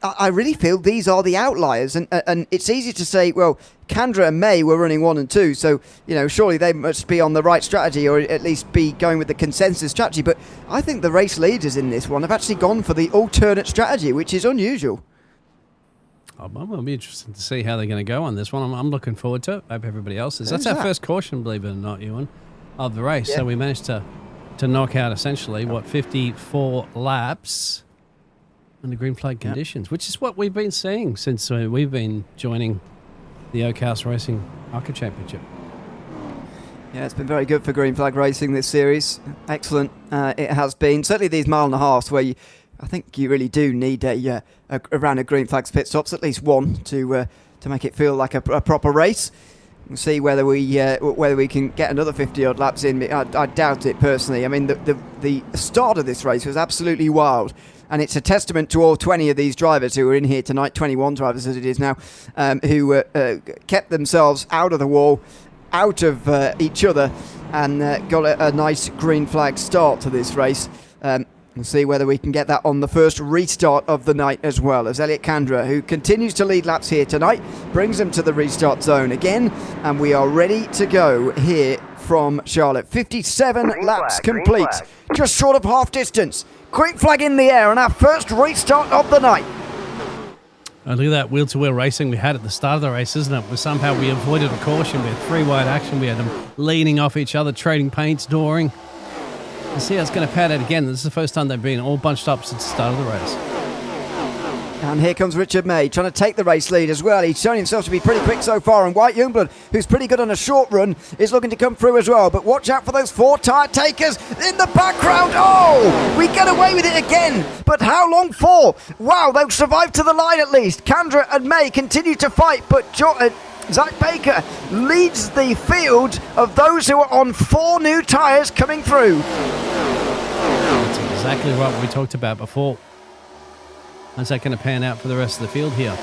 I really feel these are the outliers, and it's easy to say, well, Kandra and May were running 1 and 2, so surely they must be on the right strategy, or at least be going with the consensus strategy. But I think the race leaders in this one have actually gone for the alternate strategy, which is unusual. It'll be interesting to see how they're going to go on this one. I'm looking forward to it. I hope everybody else is. That's our first caution, believe it or not, Ewan, of the race. Yeah. So we managed to knock out essentially 54 laps under green flag conditions, which is what we've been seeing since we've been joining the Oakhouse Racing Arca Championship. Yeah, it's been very good for green flag racing this series. Excellent. It has been. Certainly these 1.5 miles where I think you really do need a round of green flags pit stops, at least one, to make it feel like a proper race. and see whether we can get another 50-odd laps in. I doubt it personally. I mean, the start of this race was absolutely wild. And it's a testament to all 20 of these drivers who are in here tonight, 21 drivers as it is now, who kept themselves out of the wall, out of each other, and got a nice green flag start to this race. We'll see whether we can get that on the first restart of the night as well, as Elliot Kandra, who continues to lead laps here tonight, brings them to the restart zone again, and we are ready to go here from Charlotte. 57 laps complete, just short of half distance. Green flag in the air on our first restart of the night. Oh, look at that wheel-to-wheel racing we had at the start of the race, isn't it? Somehow we avoided a caution. We had three wide action. We had them leaning off each other, trading paints, dooring. Let's see how it's going to pan out again. This is the first time they've been all bunched up since the start of the race. And here comes Richard May, trying to take the race lead as well. He's shown himself to be pretty quick so far. And White Youngblood, who's pretty good on a short run, is looking to come through as well. But watch out for those four tyre takers in the background. Oh, we get away with it again. But how long for? Wow, they'll survive to the line at least. Kandra and May continue to fight, but Zach Baker leads the field of those who are on four new tyres coming through. That's exactly what we talked about before. How's that going to pan out for the rest of the field here?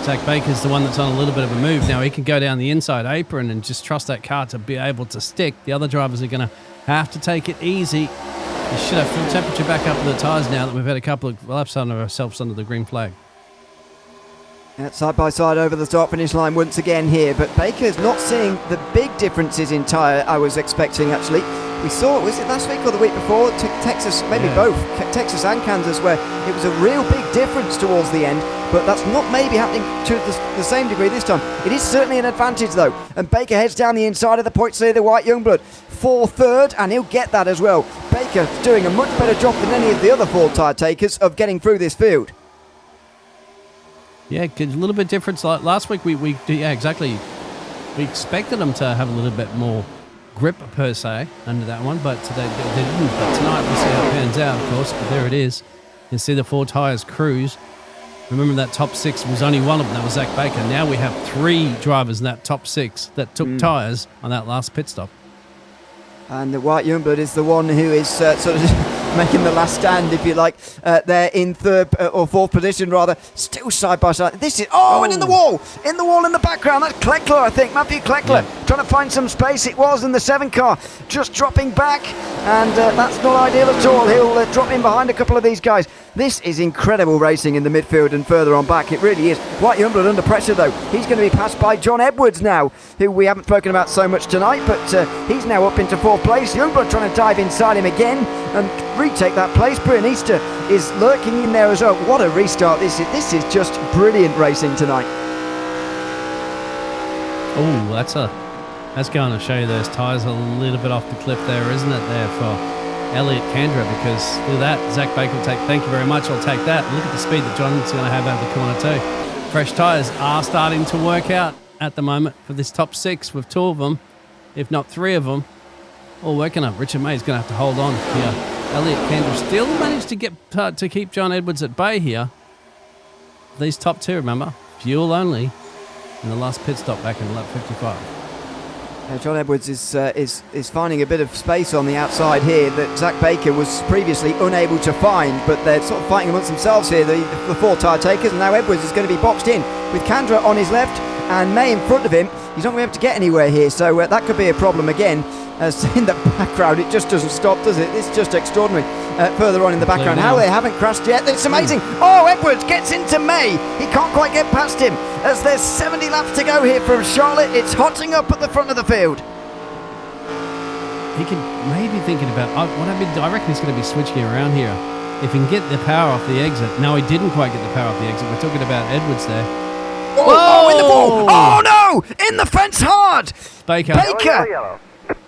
Zach Baker's the one that's on a little bit of a move. Now he can go down the inside apron and just trust that car to be able to stick. The other drivers are going to have to take it easy. We should have fuel temperature back up in the tyres now that we've had a couple of laps under ourselves under the green flag. Side by side over the start finish line once again here, but Baker's not seeing the big differences in tyre I was expecting actually. We saw, was it last week or the week before, Texas, maybe both, Texas and Kansas, where it was a real big difference towards the end, but that's not maybe happening to the same degree this time. It is certainly an advantage though, and Baker heads down the inside of the points leader, the White Youngblood, for third, and he'll get that as well. Baker doing a much better job than any of the other four tyre takers of getting through this field. Yeah, a little bit difference. Like last week, yeah, exactly. We expected them to have a little bit more grip per se under that one, but they didn't. But tonight we'll see how it pans out, of course. But there it is. You can see the four tyres cruise. Remember that top six was only one of them. That was Zach Baker. Now we have three drivers in that top six that took tyres on that last pit stop. And the White Youngblood is the one who is sort of making the last stand, if you like. They're in third or fourth position, rather. Still side by side. This is and in the wall in the background. That's Kleckler, I think. Matthew Kleckler trying to find some space. It was in the 7 car, just dropping back, and that's not ideal at all. He'll drop in behind a couple of these guys. This is incredible racing in the midfield and further on back. It really is. White Youngblood under pressure though. He's going to be passed by John Edwards now, who we haven't spoken about so much tonight, but he's now up into fourth place. Youngblood trying to dive inside him again and retake that place. Brian Easter is lurking in there as well. What a restart this is. This is just brilliant racing tonight. Oh, that's going to show you those tyres a little bit off the cliff there, isn't it, there for Elliot Kandra, because look at that. Zach Baker will take, thank you very much, I'll take that. Look at the speed that John's going to have over the corner too. Fresh tyres are starting to work out at the moment for this top six with 2 of them, if not 3 of them, all working up. Richard May's going to have to hold on here. Elliot Kandra still managed to get to keep John Edwards at bay here. These top 2, remember, fuel only in the last pit stop back in lap 55. John Edwards is finding a bit of space on the outside here that Zach Baker was previously unable to find, but they're sort of fighting amongst themselves here, the 4 tyre takers, and now Edwards is going to be boxed in with Kandra on his left and May in front of him. He's not going to be able to get anywhere here, so that could be a problem again. As in the background, it just doesn't stop, does it? It's just extraordinary. Further on in the background, how they haven't crashed yet. It's amazing. Oh, Edwards gets into May. He can't quite get past him. As there's 70 laps to go here from Charlotte, it's hotting up at the front of the field. He can maybe thinking about I reckon he's going to be switching around here. If he can get the power off the exit. No, he didn't quite get the power off the exit. We're talking about Edwards there. Oh, in the wall. Oh, no. In the fence hard. Baker. Yellow.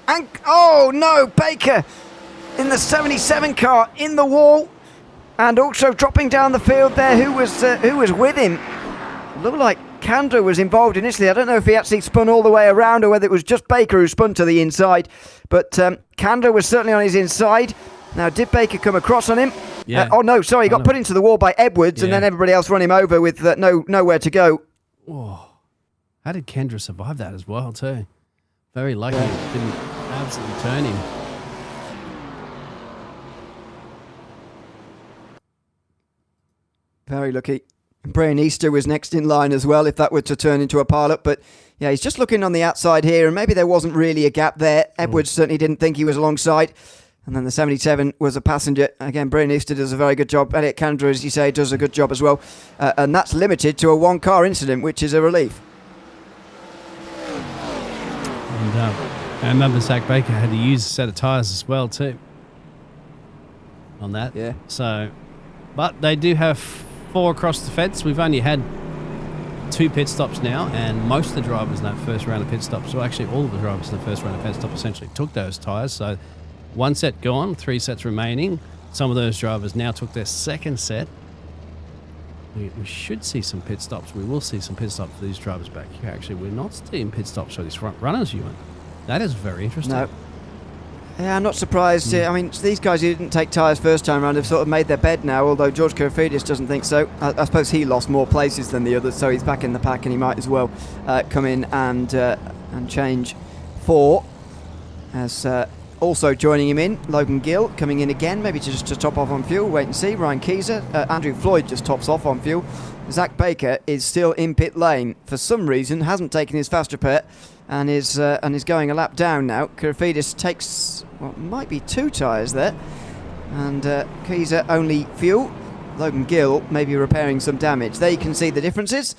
And oh no, Baker in the 77 car in the wall, and also dropping down the field there. Who was with him? Looked like Kandra was involved initially. I don't know if he actually spun all the way around or whether it was just Baker who spun to the inside. But Kandra was certainly on his inside. Now, did Baker come across on him? Yeah. Oh no, sorry, he got put into the wall by Edwards, and then everybody else run him over with nowhere to go. Oh. How did Kendra survive that as well, too? Very lucky. It didn't absolutely turn him. Very lucky. Brian Easter was next in line as well, if that were to turn into a pilot. But yeah, he's just looking on the outside here, and maybe there wasn't really a gap there. Edwards certainly didn't think he was alongside. And then the 77 was a passenger. Again, Brian Easter does a very good job. Elliot Kandra, as you say, does a good job as well. And that's limited to a one-car incident, which is a relief. And I remember Zach Baker had to use a set of tyres as well, too, on that. Yeah. So, but they do have 4 across the fence. We've only had 2 pit stops now, and most of the drivers in that first round of pit stops, well, actually all of the drivers in the first round of pit stop essentially took those tyres. So 1 set gone, 3 sets remaining. Some of those drivers now took their second set. We should see some pit stops. We will see some pit stops for these drivers back here. Actually, we're not seeing pit stops for these front runners, Ewan. That is very interesting. No. Yeah, I'm not surprised. I mean, these guys who didn't take tyres first time around have sort of made their bed now, although George Kurfidis doesn't think so. I suppose he lost more places than the others, so he's back in the pack and he might as well come in and change 4. As also joining him in, Logan Gill coming in again, maybe just to top off on fuel. Wait and see. Ryan Keyser, Andrew Floyd just tops off on fuel. Zach Baker is still in pit lane for some reason, hasn't taken his fast repair, and is going a lap down now. Kurfidis takes what might be 2 tyres there, and Keyser only fuel. Logan Gill maybe repairing some damage. There you can see the differences.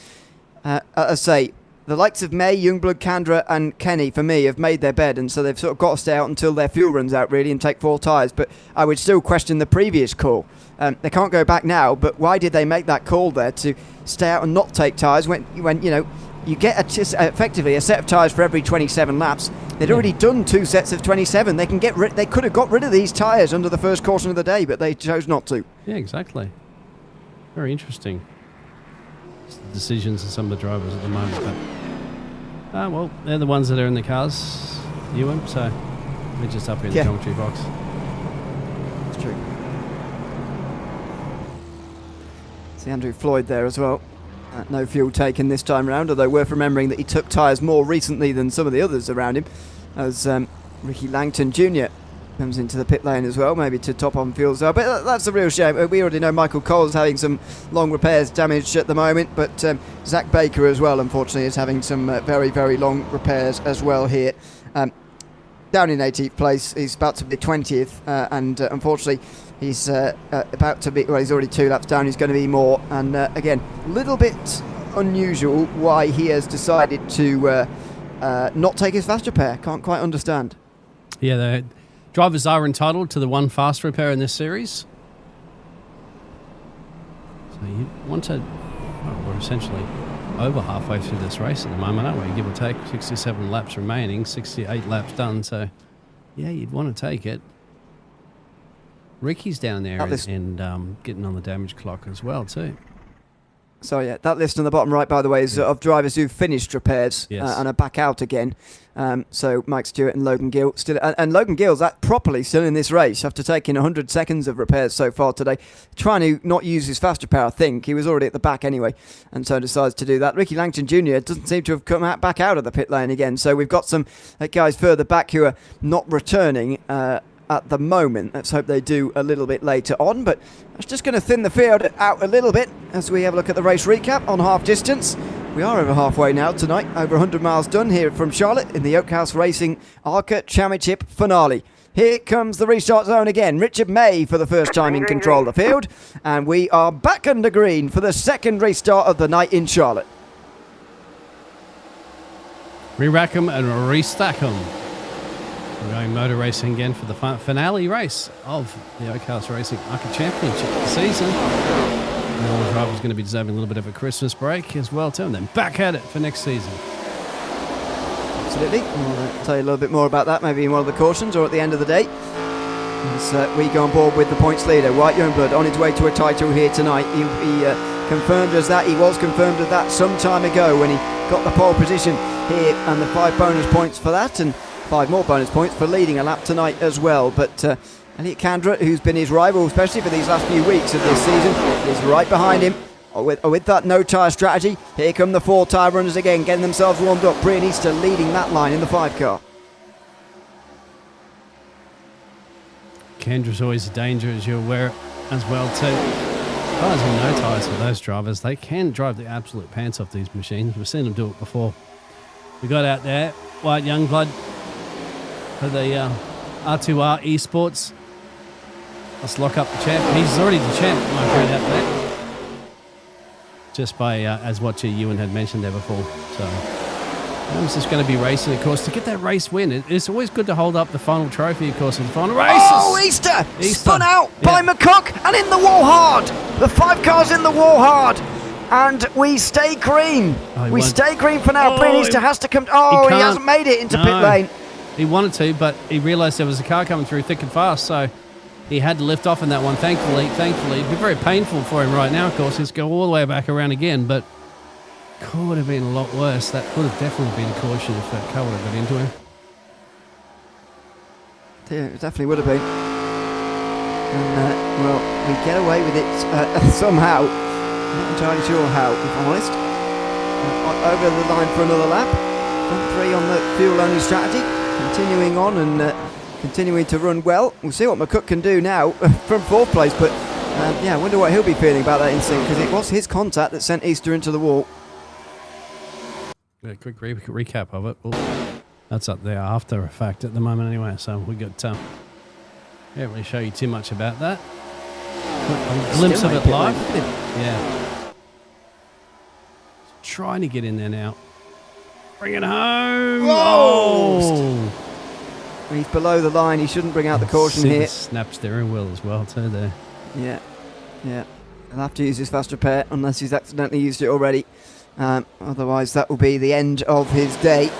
As I say, the likes of May, Youngblood, Kandra and Kenny, for me, have made their bed, and so they've sort of got to stay out until their fuel runs out, really, and take 4 tyres. But I would still question the previous call. They can't go back now, but why did they make that call there to stay out and not take tyres when you know, you get effectively a set of tyres for every 27 laps. They'd already done 2 sets of 27. They could have got rid of these tyres under the first caution of the day, but they chose not to. Yeah, exactly. Very interesting. It's the decisions of some of the drivers at the moment, but well, they're the ones that are in the cars, Ewan, so we're just up here in the geometry box. It's true. See Andrew Floyd there as well. No fuel taken this time around, although worth remembering that he took tyres more recently than some of the others around him, as Ricky Langton Jr. comes into the pit lane as well, maybe to top on fuel as well. But that's a real shame. We already know Michael Cole's having some long repairs damaged at the moment, but Zach Baker as well, unfortunately, is having some very, very long repairs as well here. Down in 18th place, he's about to be 20th, and unfortunately he's about to be, well, he's already 2 laps down, he's going to be more, and again, a little bit unusual why he has decided to not take his fast repair. Can't quite understand. Yeah, the drivers are entitled to the 1 fast repair in this series. So you want to, well, we're essentially over halfway through this race at the moment, aren't we? Give or take 67 laps remaining, 68 laps done. So, yeah, you'd want to take it. Ricky's down there and getting on the damage clock as well, too. So, yeah, that list on the bottom right, by the way, is of drivers who've finished repairs and are back out again. So Mike Stewart and Logan Gill still, and Logan Gill's properly still in this race after taking 100 seconds of repairs so far today, trying to not use his fast repair. I think he was already at the back anyway, and so decides to do that. Ricky Langton Jr. doesn't seem to have come back out of the pit lane again, so we've got some guys further back who are not returning at the moment. Let's hope they do a little bit later on, but that's just going to thin the field out a little bit as we have a look at the race recap on half distance. We are over halfway now tonight, over 100 miles done here from Charlotte in the Oakhouse Racing Arca Championship finale. Here comes the restart zone again. Richard May for the first time in control of the field, and we are back under green for the second restart of the night in Charlotte. Re-rack 'em and restack 'em. We're going motor racing again for the finale race of the Oakhouse Racing Arca Championship season. And all the drivers going to be deserving a little bit of a Christmas break as well too, and then back at it for next season. Absolutely. I'll tell you a little bit more about that maybe in one of the cautions or at the end of the day. As we go on board with the points leader, White Youngblood, on his way to a title here tonight. He confirmed us that. He was confirmed of that some time ago when he got the pole position here, and the 5 bonus points for that, and 5 more bonus points for leading a lap tonight as well. But Elliot Kandra, who's been his rival, especially for these last few weeks of this season, is right behind him with that no tyre strategy. Here come the 4 tyre runners again, getting themselves warmed up. Brian Easter leading that line in the 5 car. Kendra's always a danger, as you're aware as well too. Tyres with no tyres for those drivers, they can drive the absolute pants off these machines. We've seen them do it before. We got out there, White Youngblood for the R2R Esports. Let's lock up the champ. He's already the champ, my friend, out there. Just by, as what Ewan had mentioned there before. So, Adam's just going to be racing, of course, to get that race win. It's always good to hold up the final trophy, of course, in the final race. Oh, Easter! Spun out by McCook and in the wall hard. The 5 cars in the wall hard. And we stay green. We stay green for now. Brian Easter has to come. Oh, he hasn't made it into pit lane. He wanted to, but he realised there was a car coming through thick and fast, so he had to lift off in that one. Thankfully, it'd be very painful for him right now, of course. He's go all the way back around again, but could have been a lot worse. That would have definitely been a caution if that car would have got into him. Yeah, it definitely would have been. And, well, we get away with it somehow. Not entirely sure how, if I'm honest. Over the line for another lap. Front 3 on the fuel-only strategy. Continuing on and continuing to run well. We'll see what McCook can do now from 4th place, but yeah, I wonder what he'll be feeling about that instinct, because it was his contact that sent Easter into the wall. A quick recap of it. Well, that's up there after effect at the moment anyway, so we got can't really show you too much about that. A glimpse of it live. Yeah. Trying to get in there now. Bring it home. Whoa! He's below the line. He shouldn't bring out the caution here. The snap steering wheel as well too there. Yeah. He'll have to use his fast repair unless he's accidentally used it already. Otherwise, that will be the end of his day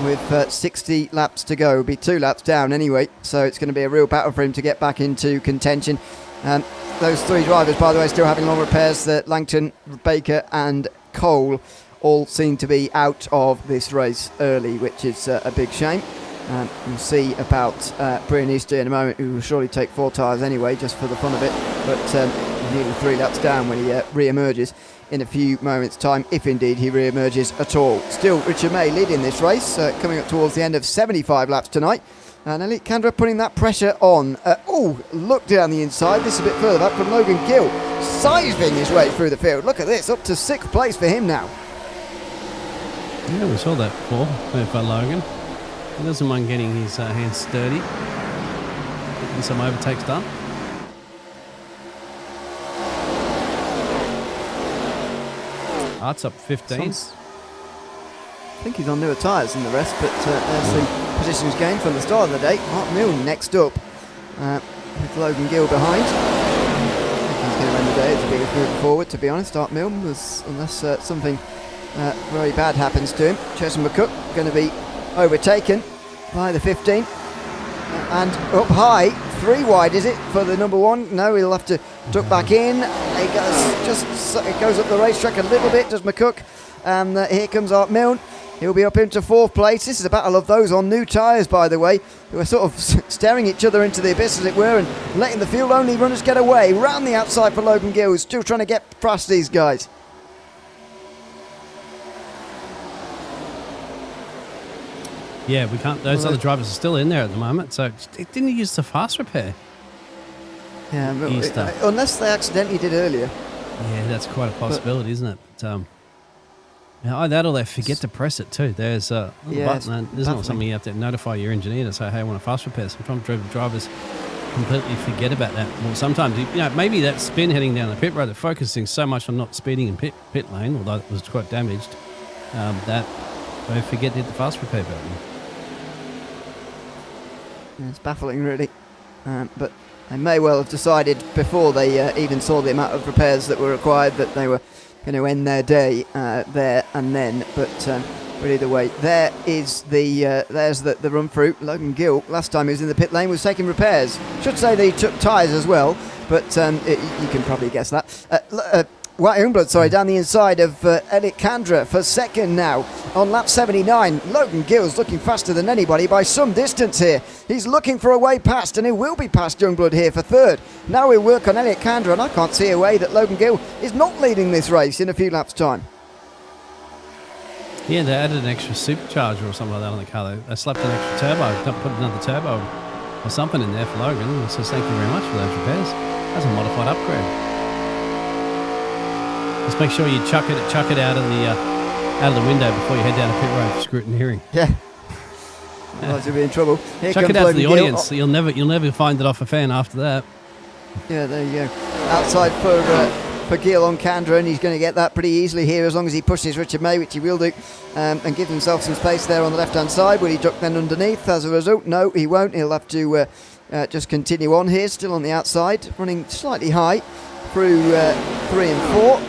with 60 laps to go. It'll be 2 laps down anyway, so it's going to be a real battle for him to get back into contention. Those 3 drivers, by the way, still having long repairs. Langton, Baker and Cole all seem to be out of this race early, which is a big shame. We'll see about Brian Easter in a moment, who will surely take 4 tyres anyway, just for the fun of it. But nearly 3 laps down when he re-emerges in a few moments' time, if indeed he re-emerges at all. Still, Richard May leading this race, coming up towards the end of 75 laps tonight. And Elliot Kandra putting that pressure on. Oh, look down the inside. This is a bit further back from Logan Gill, scything his way through the field. Look at this, up to 6th place for him now. Yeah, we saw that before for Logan. He doesn't mind getting his hands sturdy, getting some overtakes done. Art's up 15. I think he's on newer tyres than the rest, but there's the positions gained from the start of the day. Art Milne next up, with Logan Gill behind. I think he's going to win the day. It's the biggest moving forward, to be honest. Art Milne, unless something very bad happens to him. Chesson McCook going to be overtaken by the 15. And up high, 3 wide is it for the number 1? No, he'll have to duck back in. It goes up the racetrack a little bit, does McCook. And here comes Art Milne. He'll be up into 4th place. This is a battle of those on new tyres, by the way, who are sort of staring each other into the abyss, as it were, and letting the field-only runners get away. Round the outside for Logan Gill, who's still trying to get past these guys. Yeah, we can't. Those other drivers are still in there at the moment, so it didn't use the fast repair. Yeah, unless they accidentally did earlier. Yeah, that's quite a possibility, isn't it? But, either that or they forget to press it too. There's a little button, and there's not something you have to notify your engineer to say, hey, I want a fast repair. Sometimes drivers completely forget about that. Well, sometimes, maybe that spin heading down the pit road, they're focusing so much on not speeding in pit lane, although it was quite damaged, that they forget to hit the fast repair button. Yeah, it's baffling, really. But they may well have decided before they even saw the amount of repairs that were required that they were going to end their day there and then. But either way, there's the run through. Logan Gill, last time he was in the pit lane, was taking repairs. Should say that he took tyres as well, but you can probably guess that. Youngblood, down the inside of Elliot Kandra for second now on lap 79. Logan Gill's looking faster than anybody by some distance here. He's looking for a way past, and he will be past Youngblood here for third. Now we work on Elliot Kandra, and I can't see a way that Logan Gill is not leading this race in a few laps' time. Yeah, they added an extra supercharger or something like that on the car. They slapped an extra turbo, put another turbo or something in there for Logan. And says thank you very much for those repairs. That's a modified upgrade. Just make sure you chuck it out of the window before you head down to pit road for scrutineering. Yeah. Otherwise you'll be in trouble. Here chuck it comes out to the Logan audience. Gill. You'll never find it off a fan after that. Yeah, there you go. Outside for Gill on Kandra, and he's going to get that pretty easily here as long as he pushes Richard May, which he will do, and give himself some space there on the left-hand side. Will he duck then underneath as a result? No, he won't. He'll have to just continue on here, still on the outside, running slightly high through 3 and 4.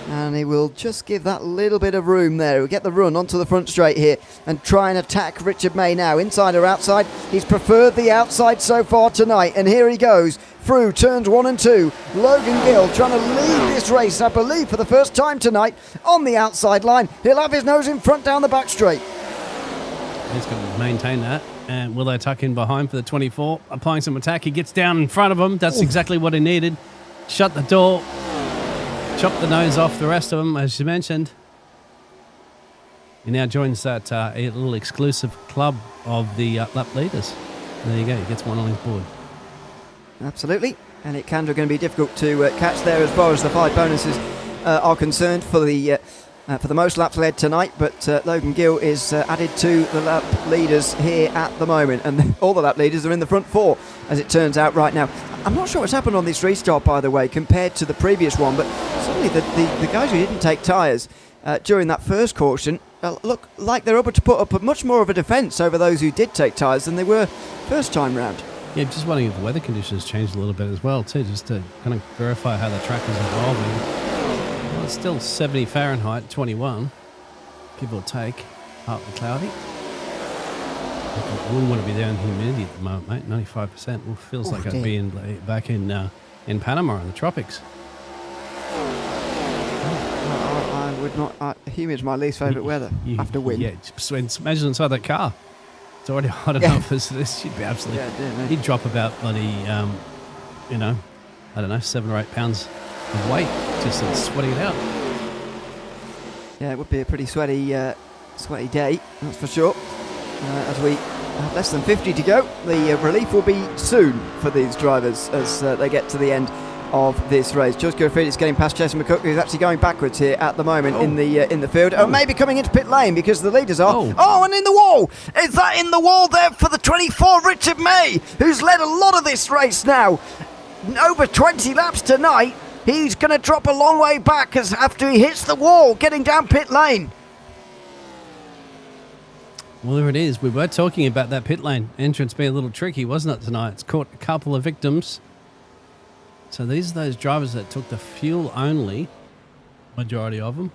And he will just give that little bit of room there. He'll get the run onto the front straight here and try and attack Richard May now. Inside or outside? He's preferred the outside so far tonight. And here he goes through turns 1 and 2. Logan Gill trying to lead this race, I believe, for the first time tonight on the outside line. He'll have his nose in front down the back straight. He's going to maintain that. And will they tuck in behind for the 24? Applying some attack. He gets down in front of him. That's exactly what he needed. Shut the door. Chop the nose off the rest of them, as you mentioned. He now joins that a little exclusive club of the lap leaders. There you go, he gets one on his board. Absolutely. Elliot Kandra going to be difficult to catch there as far as the 5 bonuses are concerned for the most laps led tonight, but Logan Gill is added to the lap leaders here at the moment, and all the lap leaders are in the front 4 as it turns out right now. I'm not sure what's happened on this restart, by the way, compared to the previous one, but certainly the guys who didn't take tyres during that first caution look like they're able to put up much more of a defence over those who did take tyres than they were first time round. Yeah, just wondering if the weather conditions changed a little bit as well too, just to kind of verify how the track is evolving. Well, it's still 70 Fahrenheit, 21, give or take, partly cloudy. I wouldn't want to be there in humidity at the moment, mate. 95%. Well, feels like I'd be back in Panama in the tropics. I would not. Humid's my least favourite weather after wind. Yeah, just imagine inside that car. It's already hot enough as this. You'd be absolutely. Yeah, you'd drop about bloody, I don't know, 7 or 8 pounds of weight just in sweating it out. Yeah, it would be a pretty sweaty day, that's for sure. As we have less than 50 to go, the relief will be soon for these drivers as they get to the end of this race. Just go Felix getting past Jason McCook, who's actually going backwards here at the moment in the field. Oh, maybe coming into pit lane because the leaders are. Oh, and in the wall! Is that in the wall there for the 24, Richard May, who's led a lot of this race now? Over 20 laps tonight. He's going to drop a long way back as after he hits the wall, getting down pit lane. Well, there it is. We were talking about that pit lane entrance being a little tricky, wasn't it, tonight? It's caught a couple of victims. So these are those drivers that took the fuel only, majority of them.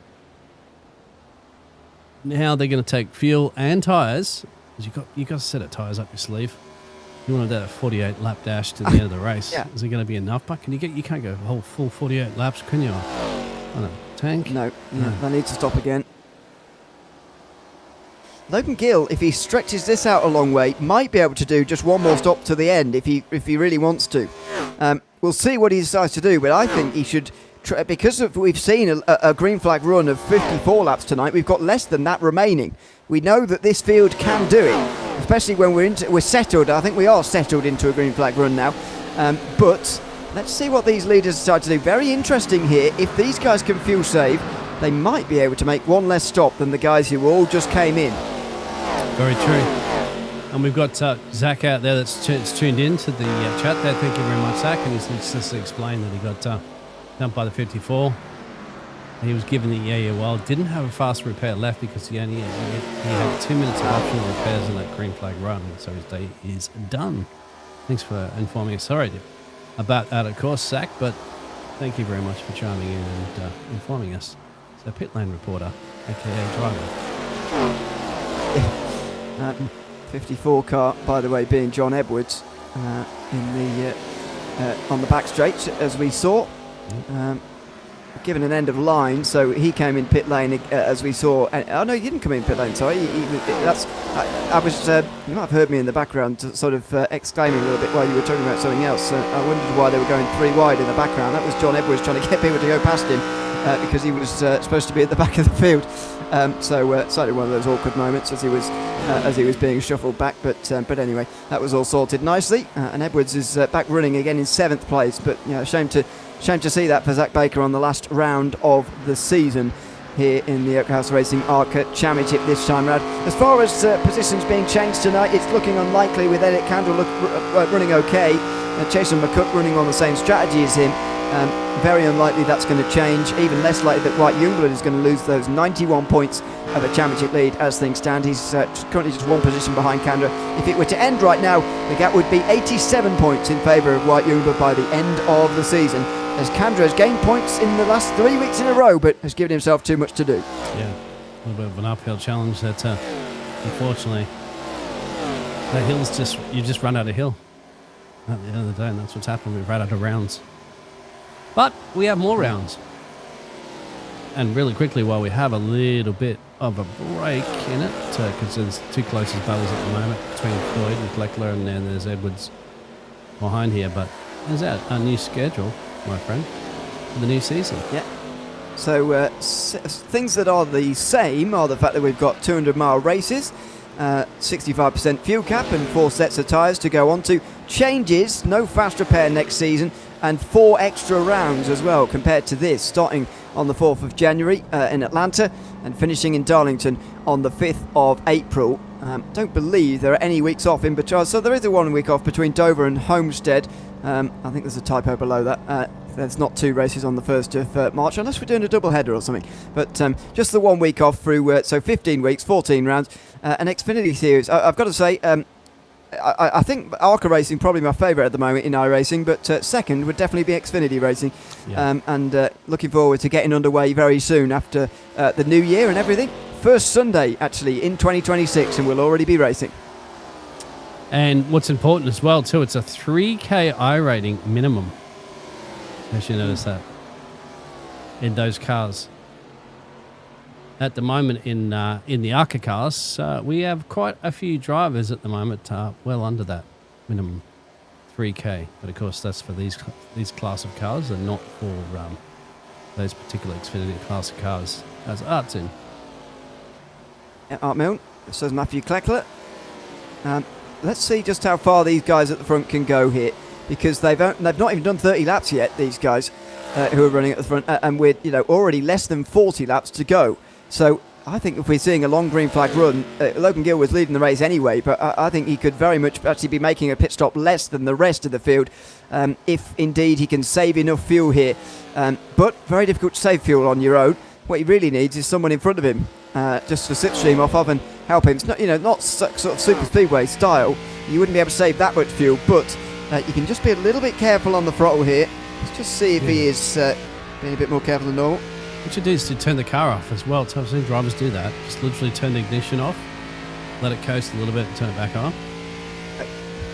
Now they're going to take fuel and tyres. You got to set of tyres up your sleeve. You want to do a 48 lap dash to the end of the race. Yeah. Is it going to be enough? But you can't go a whole full 48 laps, can you? On a tank? No, that needs to stop again. Logan Gill, if he stretches this out a long way, might be able to do just one more stop to the end if he really wants to. We'll see what he decides to do, but I think he should, because we've seen a green flag run of 54 laps tonight, we've got less than that remaining. We know that this field can do it, especially when we're settled. I think we are settled into a green flag run now. But let's see what these leaders decide to do. Very interesting here. If these guys can fuel save, they might be able to make one less stop than the guys who all just came in. Very true. And we've got Zach out there that's tuned in to the chat there. Thank you very much, Zach. And he's just explained that he got dumped by the 54. He was given the while. Didn't have a fast repair left because he had 2 minutes of optional repairs in that green flag run. So his day is done. Thanks for informing us. Sorry about that, of course, Zach, but thank you very much for chiming in and informing us. So pit lane reporter, a.k.a. driver. 54 car, by the way, being John Edwards on the back straight, as we saw. given an end of line, so he came in pit lane as we saw. Oh no, he didn't come in pit lane. Sorry, I was. You might have heard me in the background, sort of exclaiming a little bit while you were talking about something else. I wondered why they were going 3 wide in the background. That was John Edwards trying to get people to go past him because he was supposed to be at the back of the field. So slightly one of those awkward moments as he was being shuffled back. But anyway, that was all sorted nicely, and Edwards is back running again in 7th place. But shame to see that for Zach Baker on the last round of the season here in the Oakhouse Racing Arca Championship this time round. As far as positions being changed tonight, it's looking unlikely with Elliot Candle running okay. Jason McCook running on the same strategy as him. Very unlikely that's going to change. Even less likely that White Youngblood is going to lose those 91 points of a championship lead as things stand. He's currently just 1 position behind Candra. If it were to end right now, the gap would be 87 points in favour of White Youngblood by the end of the season, as Candra has gained points in the last 3 weeks in a row, but has given himself too much to do. Yeah, a little bit of an uphill challenge that, unfortunately, the hill's you just run out of hill at the end of the day, and that's what's happened. We've run out of rounds. But we have more rounds. And really quickly, while we have a little bit of a break in it, because there's 2 closest battles at the moment between Floyd and Kleckler, and then there's Edwards behind here. But there's our new schedule, my friend, for the new season. Yeah. So things that are the same are the fact that we've got 200-mile races, 65% fuel cap and 4 sets of tyres to go on to. Changes, no fast repair next season, and 4 extra rounds as well compared to this, starting on the 4th of January in Atlanta and finishing in Darlington on the 5th of April. Don't believe there are any weeks off in between, so there is a 1 week off between Dover and Homestead. I think there's a typo below that. There's not 2 races on the 1st of March, unless we're doing a double header or something. But just the 1 week off through, so 15 weeks, 14 rounds. An Xfinity Series. I've got to say, I think Arca Racing probably my favourite at the moment in iRacing, but second would definitely be Xfinity Racing. Yeah. And looking forward to getting underway very soon after the new year and everything. First Sunday, actually, in 2026, and we'll already be racing. And what's important as well, too, it's a 3K I rating minimum. As you notice that in those cars. At the moment in the Arca cars, we have quite a few drivers at the moment well under that minimum 3K. But of course, that's for these class of cars and not for those particular Xfinity class of cars as Art's in. Art Milne, says Matthew Kleckler. Let's see just how far these guys at the front can go here, because they've not even done 30 laps yet, these guys who are running at the front, and we're already less than 40 laps to go. So I think if we're seeing a long green flag run, Logan Gill was leading the race anyway, but I think he could very much actually be making a pit stop less than the rest of the field if indeed he can save enough fuel here. But very difficult to save fuel on your own. What he really needs is someone in front of him just to slipstream off of and help him. It's not sort of super speedway style. You wouldn't be able to save that much fuel, but you can just be a little bit careful on the throttle here. Let's just see if he is being a bit more careful than normal. What you do is to turn the car off as well. I've seen drivers do that. Just literally turn the ignition off, let it coast a little bit and turn it back on.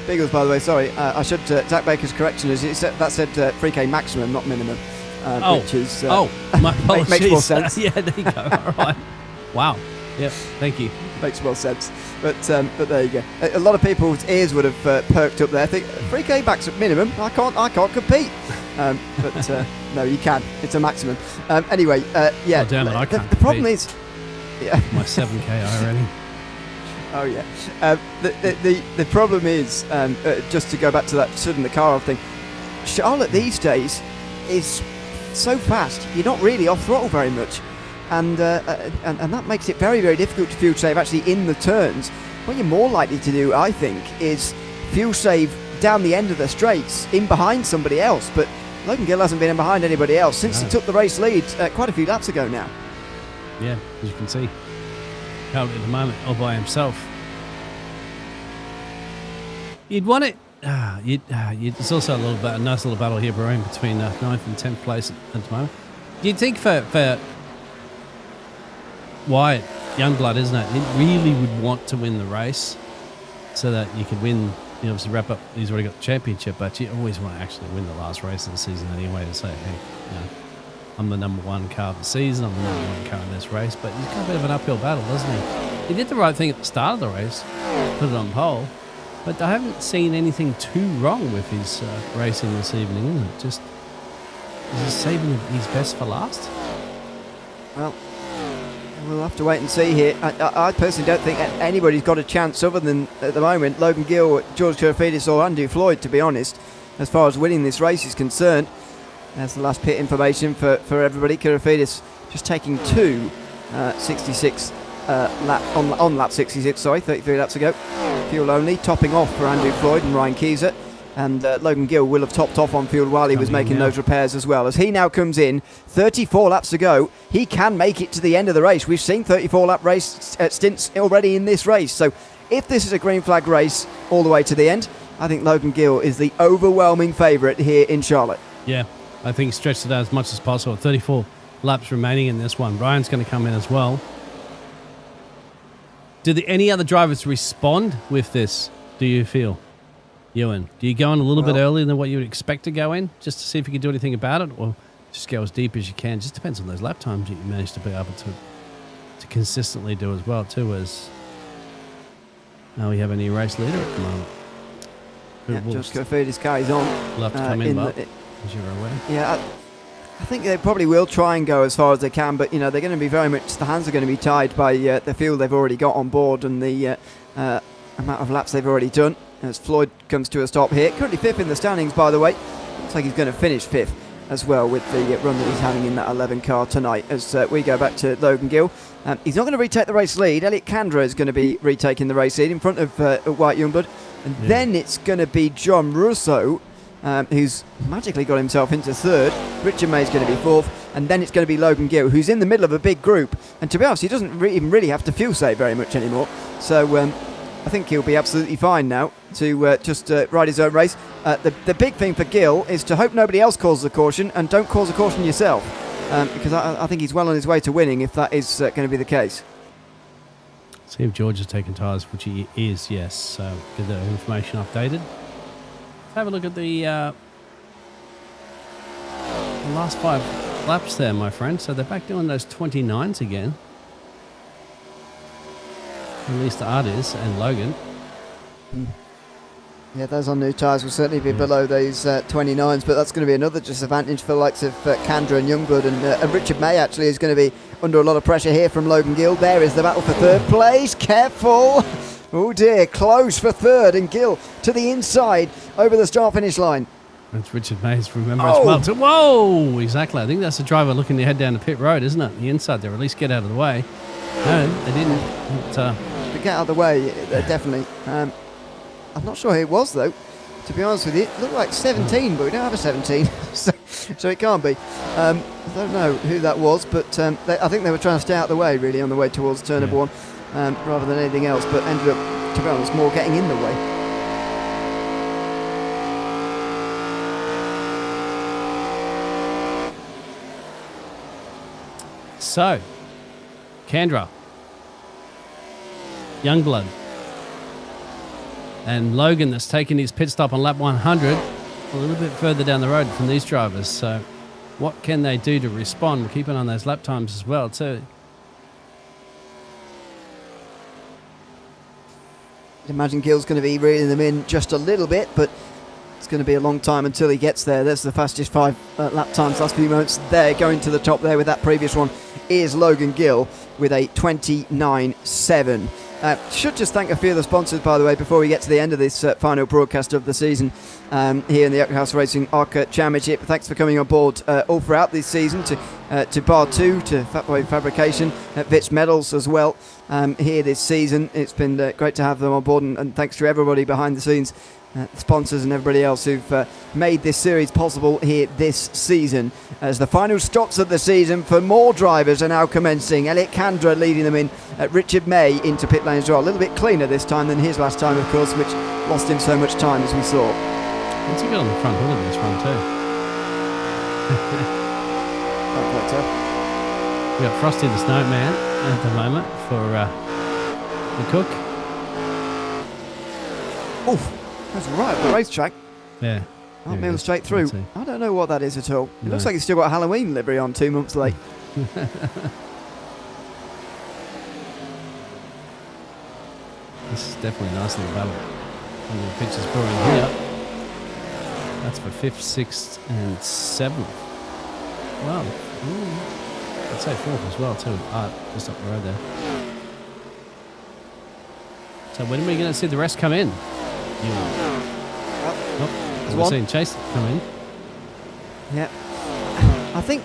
Biggles, by the way, sorry. I should, Zach Baker's correction is that said 3K maximum, not minimum. Which is, my apologies. Makes more sense. Yeah, there you go. All right. Wow. Yep, thank you. Makes more sense. But there you go. A lot of people's ears would have perked up there. Think 3K max at minimum. I can't compete. But no, you can. It's a maximum. Anyway, yeah. Oh, damn it, I can't the problem compete. is, yeah. My 7K already. Oh yeah. The problem is, just to go back to that shutting the car off thing. Charlotte these days is so fast. You're not really off throttle very much. And that makes it very, very difficult to fuel save actually in the turns. What you're more likely to do, I think, is fuel save down the end of the straights, in behind somebody else. But Logan Gill hasn't been in behind anybody else since he took the race lead quite a few laps ago now. Yeah, as you can see, out at the moment all by himself. You'd want it. It's also a nice little battle here brewing between 9th and 10th place at the moment. You'd think for Wyatt, Youngblood, isn't it? He really would want to win the race so that you could win, obviously wrap up. He's already got the championship, but you always want to actually win the last race of the season anyway to say, hey, I'm the number one car of the season, I'm the number one car in this race, but he's got a bit of an uphill battle, doesn't he? He did the right thing at the start of the race, put it on pole, but I haven't seen anything too wrong with his racing this evening, isn't it? Just, is he saving his best for last? Well, we'll have to wait and see here. I personally don't think anybody's got a chance other than, at the moment, Logan Gill, George Kurofidis or Andy Floyd, to be honest, as far as winning this race is concerned. That's the last pit information for everybody. Kurofidis just taking 66 on lap 66, 33 laps ago. Fuel only, topping off for Andrew Floyd and Ryan Keyser. And Logan Gill will have topped off on fuel while he was making those repairs as well. As he now comes in, 34 laps to go, he can make it to the end of the race. We've seen 34-lap race stints already in this race. So if this is a green flag race all the way to the end, I think Logan Gill is the overwhelming favourite here in Charlotte. Yeah, I think stretched it out as much as possible. 34 laps remaining in this one. Ryan's going to come in as well. Do any other drivers respond with this, do you feel, Ewan? Do you go in a little bit earlier than what you would expect to go in, just to see if you can do anything about it, or just go as deep as you can? Just depends on those lap times that you manage to be able to consistently do as well, too, as now we have a new race leader at the moment. Yeah, George Kurofidis carries on. We'll have to come in, but as you're aware. Yeah, I think they probably will try and go as far as they can, but, you know, they're going to be very much, the hands are going to be tied by the fuel they've already got on board and the amount of laps they've already done. As Floyd comes to a stop here. Currently fifth in the standings, by the way. Looks like he's going to finish fifth as well with the run that he's having in that 11 car tonight. As we go back to Logan Gill. He's not going to retake the race lead. Elliot Kandra is going to be retaking the race lead in front of White Youngblood. And then it's going to be John Russo, who's magically got himself into third. Richard May's going to be fourth. And then it's going to be Logan Gill, who's in the middle of a big group. And to be honest, he doesn't even really have to fuel save very much anymore. So I think he'll be absolutely fine now to just ride his own race. The big thing for Gill is to hope nobody else calls the caution, and don't cause a caution yourself, because I think he's well on his way to winning if that is going to be the case. See if George has taken tyres, which he is, yes. So get the information updated. Let's have a look at the last 5 laps there, my friend. So they're back doing those 29s again. At least Art is, and Logan. Yeah, those on new tyres will certainly be below those 29s, but that's going to be another disadvantage for the likes of Kandra and Youngblood, and Richard May actually is going to be under a lot of pressure here from Logan Gill. There is the battle for third place. Careful! Oh dear, close for third, and Gill to the inside over the start-finish line. That's Richard Mays, remember as well. Whoa! Exactly. I think that's the driver looking to head down the pit road, isn't it? The inside there, at least get out of the way. No, they didn't. But, to get out of the way, definitely. I'm not sure who it was, though, to be honest with you. It looked like 17, but we don't have a 17, so it can't be. I don't know who that was, but I think they were trying to stay out of the way, really, on the way towards turn number 1, rather than anything else, but ended up, to be honest, more getting in the way. So, Kandra, Youngblood, and Logan that's taken his pit stop on lap 100 a little bit further down the road from these drivers. So what can they do to respond? Keeping on those lap times as well too. I'd imagine Gill's going to be reeling them in just a little bit, but it's going to be a long time until he gets there. There's the fastest 5 lap times last few moments there. Going to the top there with that previous one is Logan Gill with a 29.7. Should just thank a few of the sponsors, by the way, before we get to the end of this final broadcast of the season here in the House Racing Arca Championship. Thanks for coming on board all throughout this season to Bar 2, to Fatboy Fabrication, Vitch Metals as well here this season. It's been great to have them on board, and thanks to everybody behind the scenes, sponsors and everybody else who've made this series possible here this season. As the final stops of the season for more drivers are now commencing. Elliot Kandra leading them in, Richard May into pit lane as well. A little bit cleaner this time than his last time, of course, which lost him so much time, as we saw. It's a good on the front hood of this one too. Not quite tough. We've got Frosty the Snowman at the moment for the cook. Oof. That's right at the racetrack. Yeah. Art There it Milne is. straight through. Let's see. I don't know what that is at all. It No. looks like he's still got a Halloween livery on 2 months late. This is definitely a nice little battle. And the pictures pouring here. That's for 5th, 6th, and 7th. Wow. I'd say 4th as well too. Art just up the road there. So when are we going to see the rest come in? There's We're one. seeing Chase come in. Yeah. I think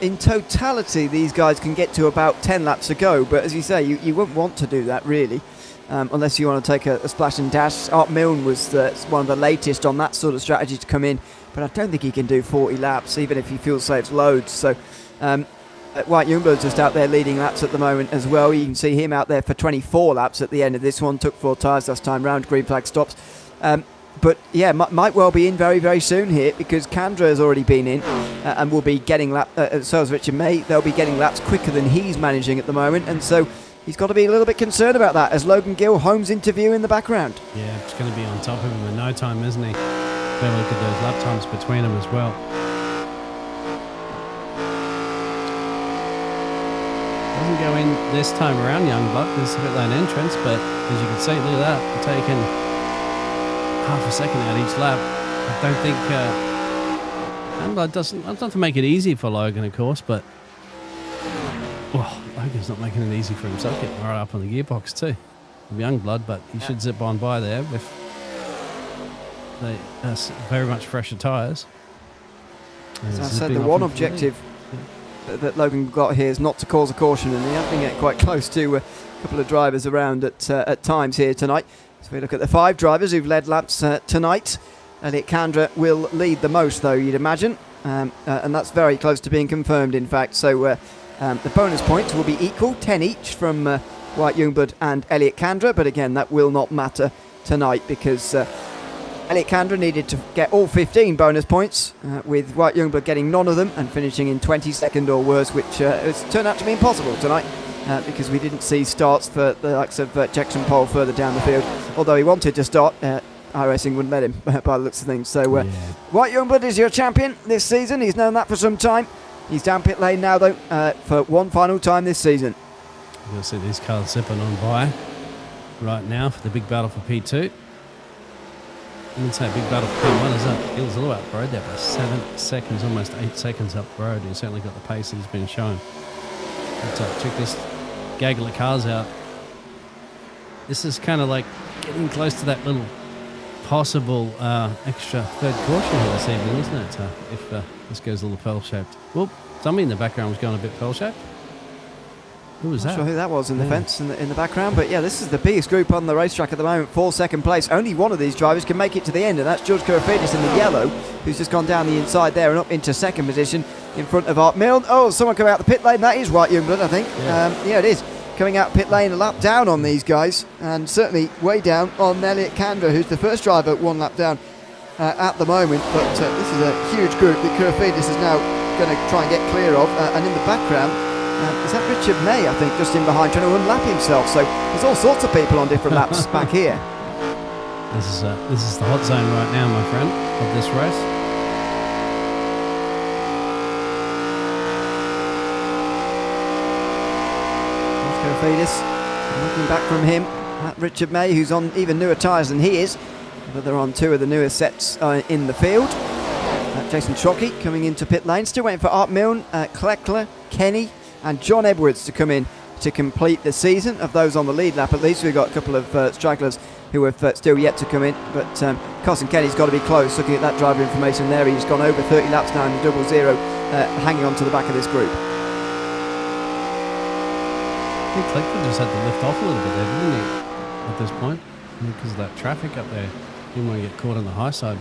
in totality, these guys can get to about 10 laps to go. But as you say, you wouldn't want to do that really, unless you want to take a splash and dash. Art Milne was one of the latest on that sort of strategy to come in. But I don't think he can do 40 laps, even if he fuel saves loads. So White Youngblood's just out there leading laps at the moment as well. You can see him out there for 24 laps at the end of this one. Took 4 tyres last time round, green flag stops. But yeah, might well be in very, very soon here, because Kandra has already been in and will be getting laps, so has Richard May. They'll be getting laps quicker than he's managing at the moment, and so he's got to be a little bit concerned about that as Logan Gill homes into view in the background. Yeah, it's going to be on top of him in no time, isn't he? Have a look at those lap times between them as well. Doesn't go in this time around, Youngblood. There's a bit lane entrance, but as you can see, look at that. We're taking half a second out each lap. I don't think Youngblood doesn't. That's not to make it easy for Logan, of course, but Logan's not making it easy for himself, getting right up on the gearbox too. Youngblood, but he should zip on by there with very much fresher tyres. As I said, the one objective that Logan got here is not to cause a caution, and he has been getting quite close to a couple of drivers around at times here tonight. So we look at the 5 drivers who've led laps tonight. Elliot Kandra will lead the most, though, you'd imagine, and that's very close to being confirmed, in fact. So the bonus points will be equal, 10 each from White Youngblood and Elliot Kandra, but again, that will not matter tonight, because Elliot Kandra needed to get all 15 bonus points, with White Youngblood getting none of them and finishing in 22nd or worse, which has turned out to be impossible tonight, because we didn't see starts for the likes of Jackson Pole further down the field. Although he wanted to start, iRacing wouldn't let him by the looks of things. So White Youngblood is your champion this season. He's known that for some time. He's down pit lane now, though, for one final time this season. You'll see these cars zipping on by right now for the big battle for P2. I wouldn't say a big battle for P1, is that? He was all up the road there by 7 seconds, almost 8 seconds up the road. He's certainly got the pace that he's been shown. But check this gaggle of cars out. This is kind of like getting close to that little possible extra third caution here this evening, isn't it? If this goes a little pearl-shaped. Well, somebody in the background was going a bit pearl-shaped. Who was Not that? sure who that was in the fence in the background, but yeah, this is the biggest group on the racetrack at the moment for second place. Only one of these drivers can make it to the end, and that's George Kurafidis in the yellow, who's just gone down the inside there and up into second position in front of Art Milne. Oh, someone come out the pit lane. That is White Youngblood, I think. Yeah, it is. Coming out pit lane, a lap down on these guys, and certainly way down on Elliot Kandra, who's the first driver 1 lap down at the moment. But this is a huge group that Kurafidis is now going to try and get clear of, and in the background, is that Richard May, I think, just in behind, trying to unlap himself. So there's all sorts of people on different laps back here. This is the hot zone right now, my friend, of this race. Kurafidis, looking back from him at Richard May, who's on even newer tyres than he is, but they're on 2 of the newer sets in the field. Jason Trockey coming into pit lane, still waiting for Art Milne, Kleckler, Kenny and John Edwards to come in to complete the season. Of those on the lead lap, at least we've got a couple of stragglers who have still yet to come in, but Carson Kenny's got to be close. Looking at that driver information there, he's gone over 30 laps now in the 00, hanging on to the back of this group. I think Kleckler just had to lift off a little bit there, didn't he, at this point? Because of that traffic up there. Didn't want to get caught on the high side.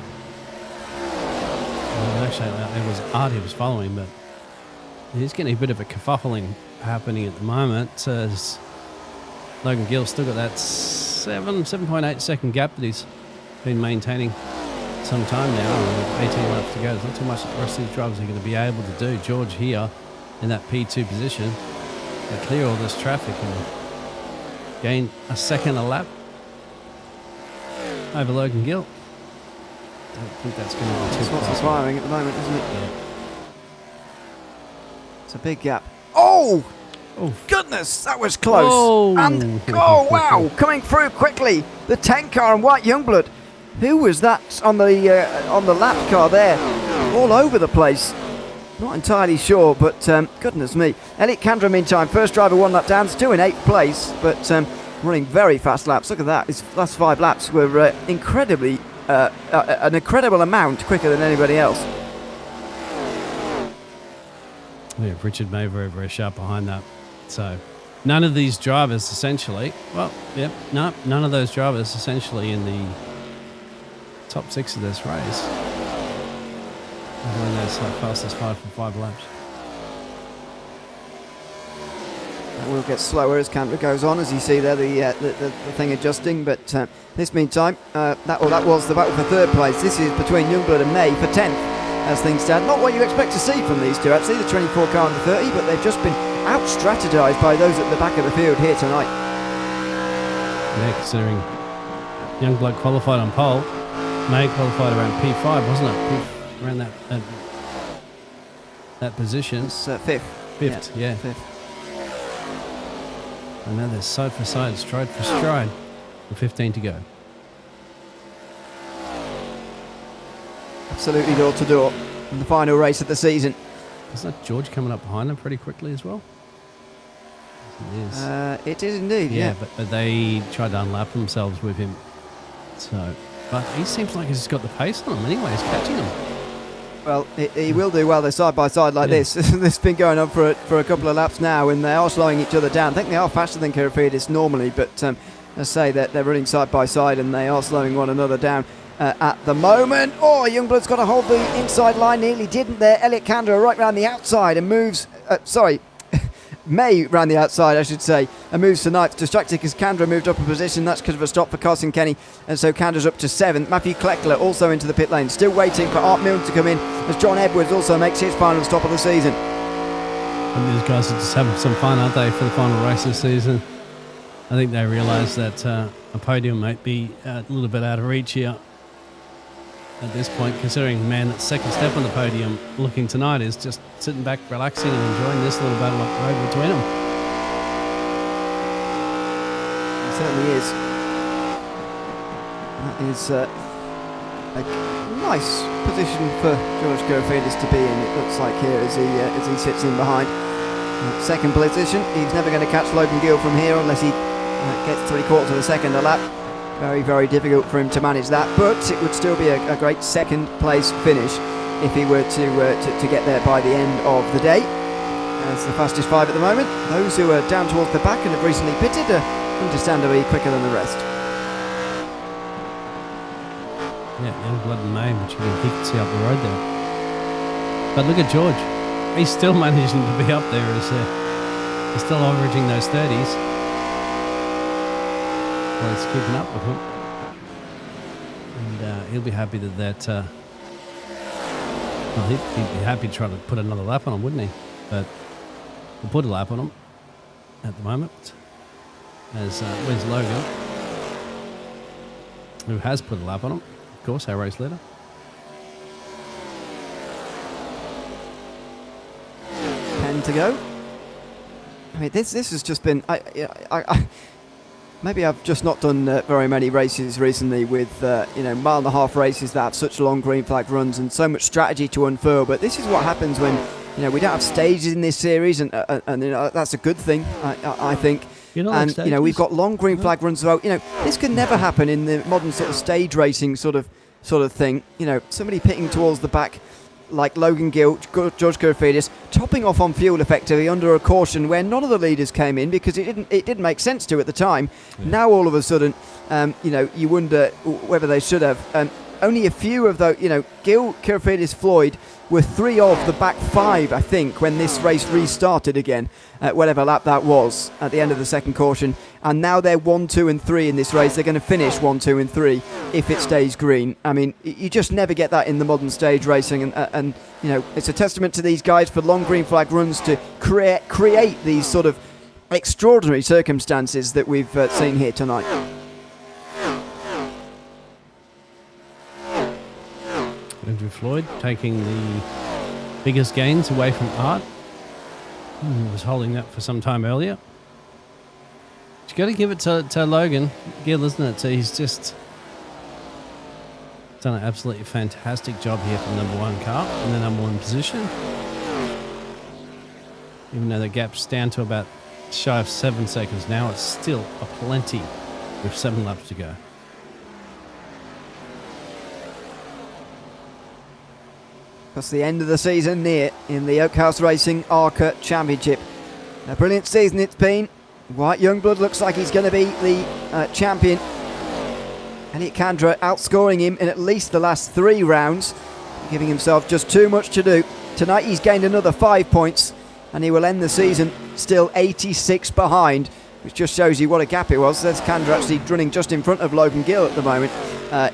Well, actually, it was Art he was following, but he's getting a bit of a kerfuffling happening at the moment. As Logan Gill's still got that 7.8 second gap that he's been maintaining some time now, with 18 laps to go. There's not too much that the rest of these drivers are going to be able to do. George here in that P2 position to clear all this traffic and gain a second a lap over Logan Gill. don't think that's going to be That's too what's close. inspiring at the moment, isn't it? Yeah. It's a big gap. Oh! Oh, Goodness, that was close. Oh. And, oh, wow, coming through quickly. The 10 car and White Youngblood. Who was that on the lap car there? All over the place. Not entirely sure, but goodness me. Elliot Kandra, meantime, first driver 1 lap down, still in 8th place, but running very fast laps. Look at that. His last 5 laps were incredibly, an incredible amount quicker than anybody else. Yeah, Richard May very, very sharp behind that. So none of these drivers essentially, none of those drivers essentially in the top 6 of this race. When they're fastest 5 for 5 laps. It will get slower as Kandra goes on, as you see there, the thing adjusting. But this meantime, that was the battle for 3rd place. This is between Youngblood and May for 10th, as things stand. Not what you expect to see from these two, actually, the 24 car and the 30, but they've just been out-strategized by those at the back of the field here tonight. Yeah, considering Youngblood qualified on pole, May qualified around P5, wasn't it? Around that position. It's 5th. 5th, yeah. 5th. And now they're side for side, stride for stride, with 15 to go. Absolutely door to door in the final race of the season. Isn't that George coming up behind them pretty quickly as well? It is. It is indeed, yeah. But they tried to unlap themselves with him. So, but he seems like he's got the pace on him anyway. He's catching them. Well, he will do well. They're side by side like this. This has been going on for a couple of laps now, and they are slowing each other down. I think they are faster than Kirifides normally, but as I say, that they're running side by side and they are slowing one another down at the moment. Oh, Youngblood's got to hold the inside line. Nearly didn't there. Elliot Kandra right round the outside and moves. May ran the outside, I should say, and moves to 9th. Distracted because Kandra moved up a position. That's because of a stop for Carson Kenny, and so Kandra's up to 7th. Matthew Kleckler also into the pit lane, still waiting for Art Milne to come in as John Edwards also makes his final stop of the season. And these guys are just having some fun, aren't they, for the final race of the season? I think they realise that a podium might be a little bit out of reach here at this point, considering, man, that second step on the podium looking tonight is just sitting back, relaxing and enjoying this little battle up the road between them. It certainly is. That is a nice position for George Kirifides to be in, it looks like here, as he sits in behind. Second position, he's never going to catch Logan Gill from here unless he gets 3/4 of a second a lap. Very, very difficult for him to manage that, but it would still be a great second place finish if he were to get there by the end of the day. As the fastest 5 at the moment. Those who are down towards the back and have recently pitted are understandably quicker than the rest. Yeah, Youngblood and May, which he can see up the road there. But look at George. He's still managing to be up there. He's still averaging those 30s. Well, it's keeping up with him. And he'll be happy that well, he'd be happy to try to put another lap on him, wouldn't he? But we'll put a lap on him at the moment. As where's Logan? Who has put a lap on him? Of course, our race leader. 10 to go. I mean, this has just been. Maybe I've just not done very many races recently with mile and a half races that have such long green flag runs and so much strategy to unfurl. But this is what happens when we don't have stages in this series, and that's a good thing, I think. And we've got long green flag runs. So this can never happen in the modern sort of stage racing sort of thing. Somebody pitting towards the back, like Logan Gill, George Kirifides, topping off on fuel effectively under a caution where none of the leaders came in because it didn't make sense to at the time. Yeah. Now all of a sudden, you wonder whether they should have. Only a few of those, Gill, Kirifides, Floyd were 3 of the back 5, I think, when this race restarted again, whatever lap that was, at the end of the second caution. And now they're 1, 2 and 3 in this race. They're going to finish 1, 2 and 3 if it stays green. I mean, you just never get that in the modern stage racing. And it's a testament to these guys for long green flag runs to create these sort of extraordinary circumstances that we've seen here tonight. Andrew Floyd taking the biggest gains away from Art. He was holding that for some time earlier. You got to give it to Logan Gill, isn't it? So he's just done an absolutely fantastic job here for the number one car in the number one position. Even though the gap's down to about shy of 7 seconds now, it's still a plenty with 7 laps to go. That's the end of the season near in the Oakhouse Racing Arca Championship. A brilliant season it's been. White Youngblood looks like he's going to be the champion. Elliot Kandra outscoring him in at least the last 3 rounds, giving himself just too much to do. Tonight he's gained another 5 points, and he will end the season still 86 behind, which just shows you what a gap it was. There's Kandra actually running just in front of Logan Gill at the moment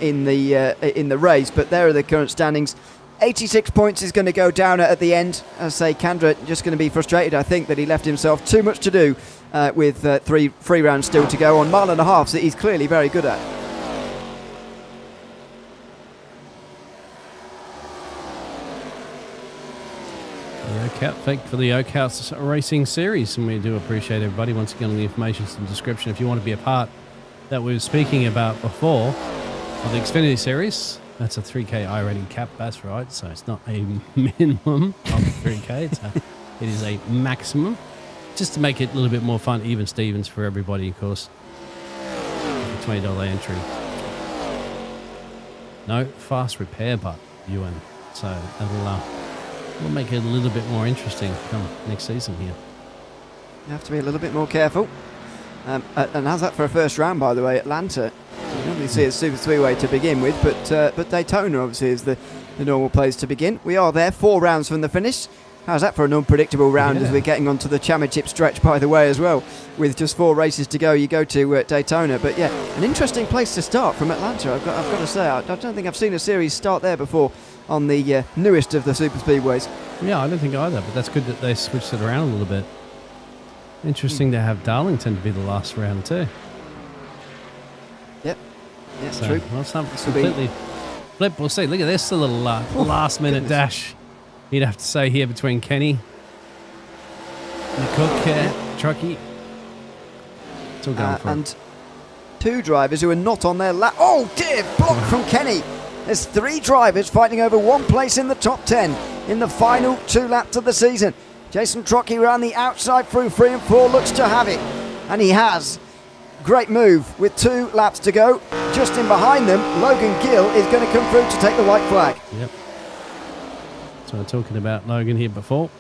in the race, but there are the current standings. 86 points is going to go down at the end. As I say, Kandra just going to be frustrated, I think, that he left himself too much to do with three rounds still to go on mile and a half that he's clearly very good at. Thank for the Oakhouse Racing Series, and we do appreciate everybody. Once again, on the information in the description, if you want to be a part that we were speaking about before of the Xfinity Series, that's a 3K I-rating cap, that's right, so it's not a minimum of 3K, it is a maximum, just to make it a little bit more fun, even Stevens for everybody, of course. $20 entry. No fast repair button, Ewan, so that'll we'll make it a little bit more interesting come next season here. You have to be a little bit more careful. And how's that for a first round, by the way? Atlanta. You normally see it as Super Speedway to begin with, but Daytona obviously is the normal place to begin. We are there 4 rounds from the finish. How's that for an unpredictable round as we're getting onto the championship stretch, by the way, as well. With just 4 races to go, you go to Daytona. But yeah, an interesting place to start from Atlanta. I've got to say, I don't think I've seen a series start there before on the newest of the Super Speedways. Yeah, I don't think either, but that's good that they switched it around a little bit. Interesting to have Darlington to be the last round too. Yep. Yeah, so, true. Well, it's not completely flip. We'll see. Look at this, a little last-minute dash. You'd have to say here between Kenny and Cook, Truckee. It's all going for and 2 drivers who are not on their lap. Oh dear, block from Kenny. There's 3 drivers fighting over 1 place in the top 10 in the final 2 laps of the season. Jason Truckee around the outside through 3 and 4 looks to have it, and he has. Great move with 2 laps to go. Just in behind them, Logan Gill is going to come through to take the white flag. Yep. So we're talking about Logan here before.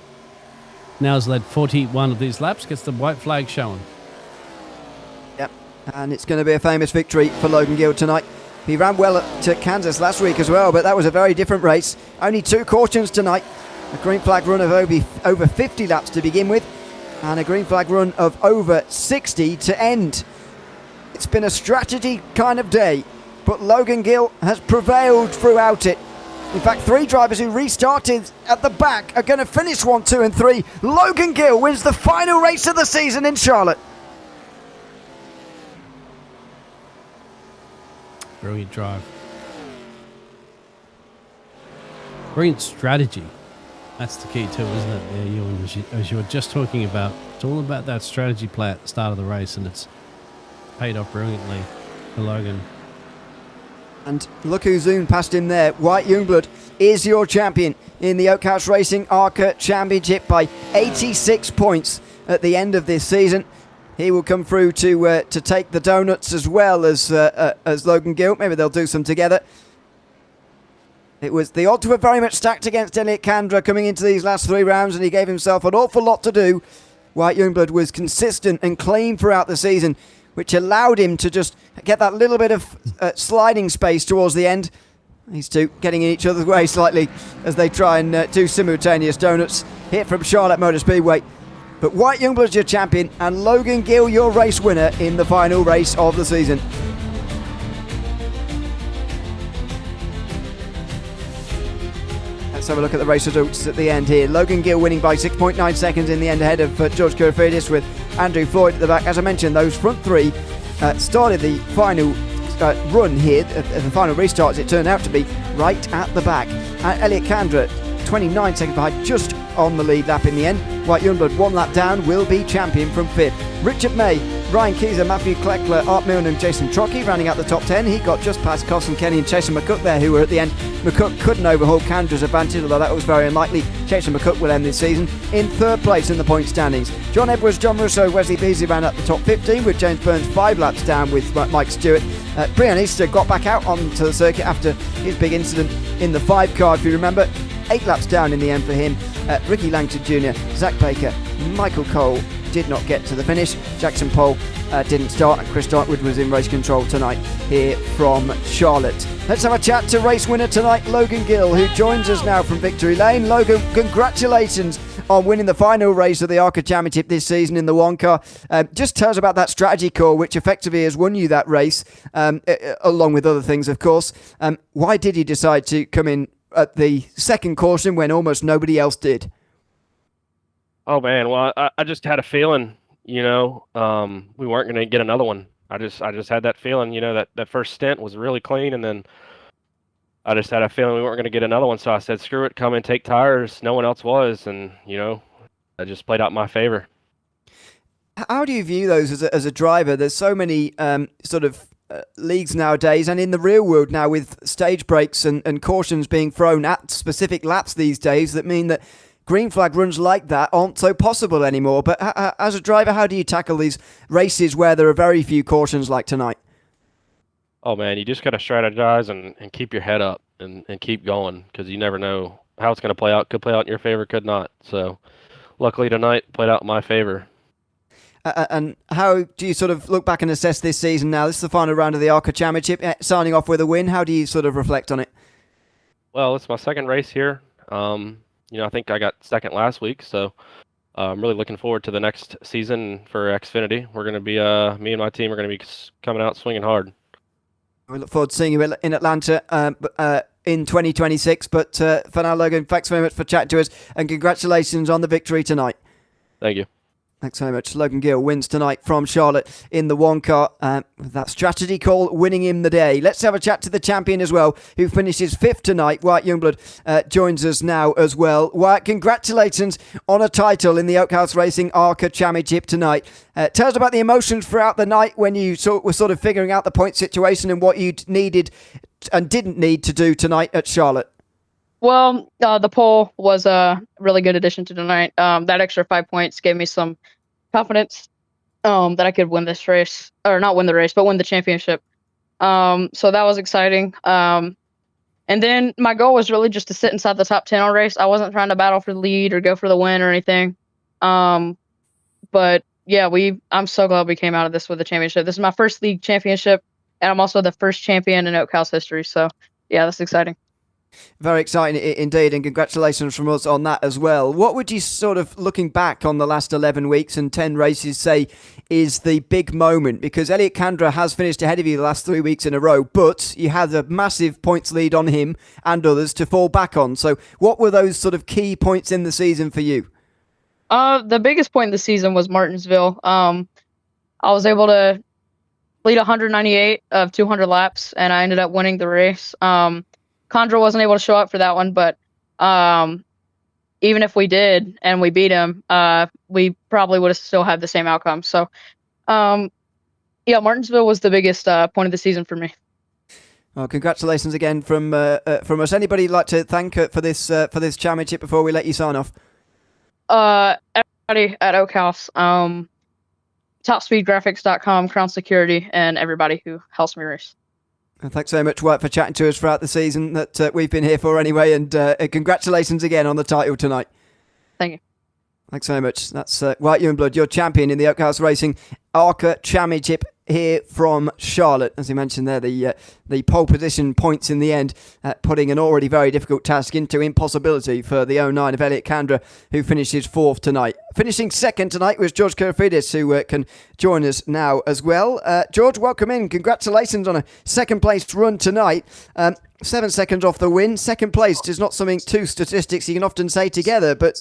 Now has led 41 of these laps, gets the white flag shown. Yep, and it's going to be a famous victory for Logan Gill tonight. He ran well to Kansas last week as well, but that was a very different race. Only 2 cautions tonight. A green flag run of over 50 laps to begin with, and a green flag run of over 60 to end. It's been a strategy kind of day, but Logan Gill has prevailed throughout it. In fact, 3 drivers who restarted at the back are going to finish 1, 2 and 3. Logan Gill wins the final race of the season in Charlotte. Brilliant drive. Brilliant strategy. That's the key too, isn't it? Yeah, Ewan, as you were just talking about, it's all about that strategy play at the start of the race, and it's paid off brilliantly for Logan. And look who zoomed past him there. White Youngblood is your champion in the Oakhouse Racing Arca Championship by 86 points at the end of this season. He will come through to take the donuts as well as Logan Gill. Maybe they'll do some together. The odds were very much stacked against Elliot Kandra coming into these last 3 rounds, and he gave himself an awful lot to do. White Youngblood was consistent and clean throughout the season, which allowed him to just get that little bit of sliding space towards the end. These two getting in each other's way slightly as they try and do simultaneous donuts. Hit from Charlotte Motor Speedway. But White Youngblood's your champion, and Logan Gill your race winner in the final race of the season. Let's have a look at the race results at the end here. Logan Gill winning by 6.9 seconds in the end ahead of George Kurfidis, with Andrew Floyd at the back. As I mentioned, those front 3 started the final run here, the final restart as it turned out to be, right at the back. Elliot Kandra, 29 seconds behind, just on the lead lap in the end. White Youngblood, 1 lap down, will be champion from 5th. Richard May, Ryan Keezer, Matthew Kleckler, Art Milne and Jason Trockey rounding out the top 10. He got just past Costin Kenny and Chaser McCook there, who were at the end. McCook couldn't overhaul Kandra's advantage, although that was very unlikely. Chaser McCook will end this season in 3rd place in the point standings. John Edwards, John Russo, Wesley Beasley round out the top 15, with James Burns 5 laps down with Mike Stewart. Brian Easter got back out onto the circuit after his big incident in the 5 car, if you remember. 8 laps down in the end for him. Ricky Langton Jr., Zach Baker, Michael Cole did not get to the finish. Jackson Pole didn't start, and Chris Dartwood was in race control tonight here from Charlotte. Let's have a chat to race winner tonight, Logan Gill, who joins us now from Victory Lane. Logan, congratulations on winning the final race of the Arca Championship this season in the 1 car. Just tell us about that strategy call, which effectively has won you that race, along with other things, of course. Why did you decide to come in at the 2nd caution when almost nobody else did? Oh man, well I just had a feeling, we weren't going to get another one. I just had that feeling, that first stint was really clean, and then I just had a feeling we weren't going to get another one. So I said, screw it, come and take tires. No one else was, and I just played out in my favor. How do you view those as a driver? There's so many leagues nowadays, and in the real world now, with stage breaks and cautions being thrown at specific laps these days, that mean that green flag runs like that aren't so possible anymore. But as a driver, how do you tackle these races where there are very few cautions like tonight? Oh man, you just got to strategize and keep your head up and keep going, because you never know how it's going to play out. Could play out in your favor, could not. So luckily tonight played out in my favor. And how do you sort of look back and assess this season now? This is the final round of the Arca Championship, signing off with a win. How do you sort of reflect on it? Well, it's my 2nd race here. I think I got 2nd last week, so I'm really looking forward to the next season for Xfinity. We're going to be, me and my team are going to be coming out swinging hard. We look forward to seeing you in Atlanta in 2026. But for now, Logan, thanks very much for chatting to us, and congratulations on the victory tonight. Thank you. Thanks very much. Logan Gill wins tonight from Charlotte in the 1 car. That strategy call winning him the day. Let's have a chat to the champion as well, who finishes 5th tonight. Wyatt Youngblood joins us now as well. Wyatt, congratulations on a title in the Oakhouse Racing Arca Championship tonight. Tell us about the emotions throughout the night when you were sort of figuring out the point situation and what you needed and didn't need to do tonight at Charlotte. Well, the pole was a really good addition to tonight. That extra 5 points gave me some confidence that I could win this race, or not win the race, but win the championship. So that was exciting. And then my goal was really just to sit inside the top 10 all race. I wasn't trying to battle for the lead or go for the win or anything. But yeah, I'm so glad we came out of this with a championship. This is my first league championship, and I'm also the first champion in Oakhouse history. So yeah, that's exciting. Very exciting indeed, and congratulations from us on that as well. What would you sort of, looking back on the last 11 weeks and 10 races, say is the big moment? Because Elliot Kandra has finished ahead of you the last 3 weeks in a row, but you had a massive points lead on him and others to fall back on. So what were those sort of key points in the season for you? The biggest point in the season was Martinsville. I was able to lead 198 of 200 laps, and I ended up winning the race. Condra wasn't able to show up for that one, but even if we did and we beat him, we probably would have still had the same outcome. So, yeah, Martinsville was the biggest point of the season for me. Well, congratulations again from us. Anybody you'd like to thank for this championship before we let you sign off? Everybody at Oakhouse, topspeedgraphics.com, Crown Security, and everybody who helps me race. And thanks so much, Wyatt, for chatting to us throughout the season that we've been here for anyway. And congratulations again on the title tonight. Thank you. Thanks so much. That's Wyatt Youngblood, your champion in the Oakhouse Racing Arca Championship here from Charlotte. As you mentioned there, the pole position points in the end, putting an already very difficult task into impossibility for the 09 of Elliot Kandra, who finishes 4th tonight. Finishing 2nd tonight was George Kerfidis, who can join us now as well. George, welcome in. Congratulations on a 2nd place run tonight. 7 seconds off the win. 2nd place is not something two statistics you can often say together, but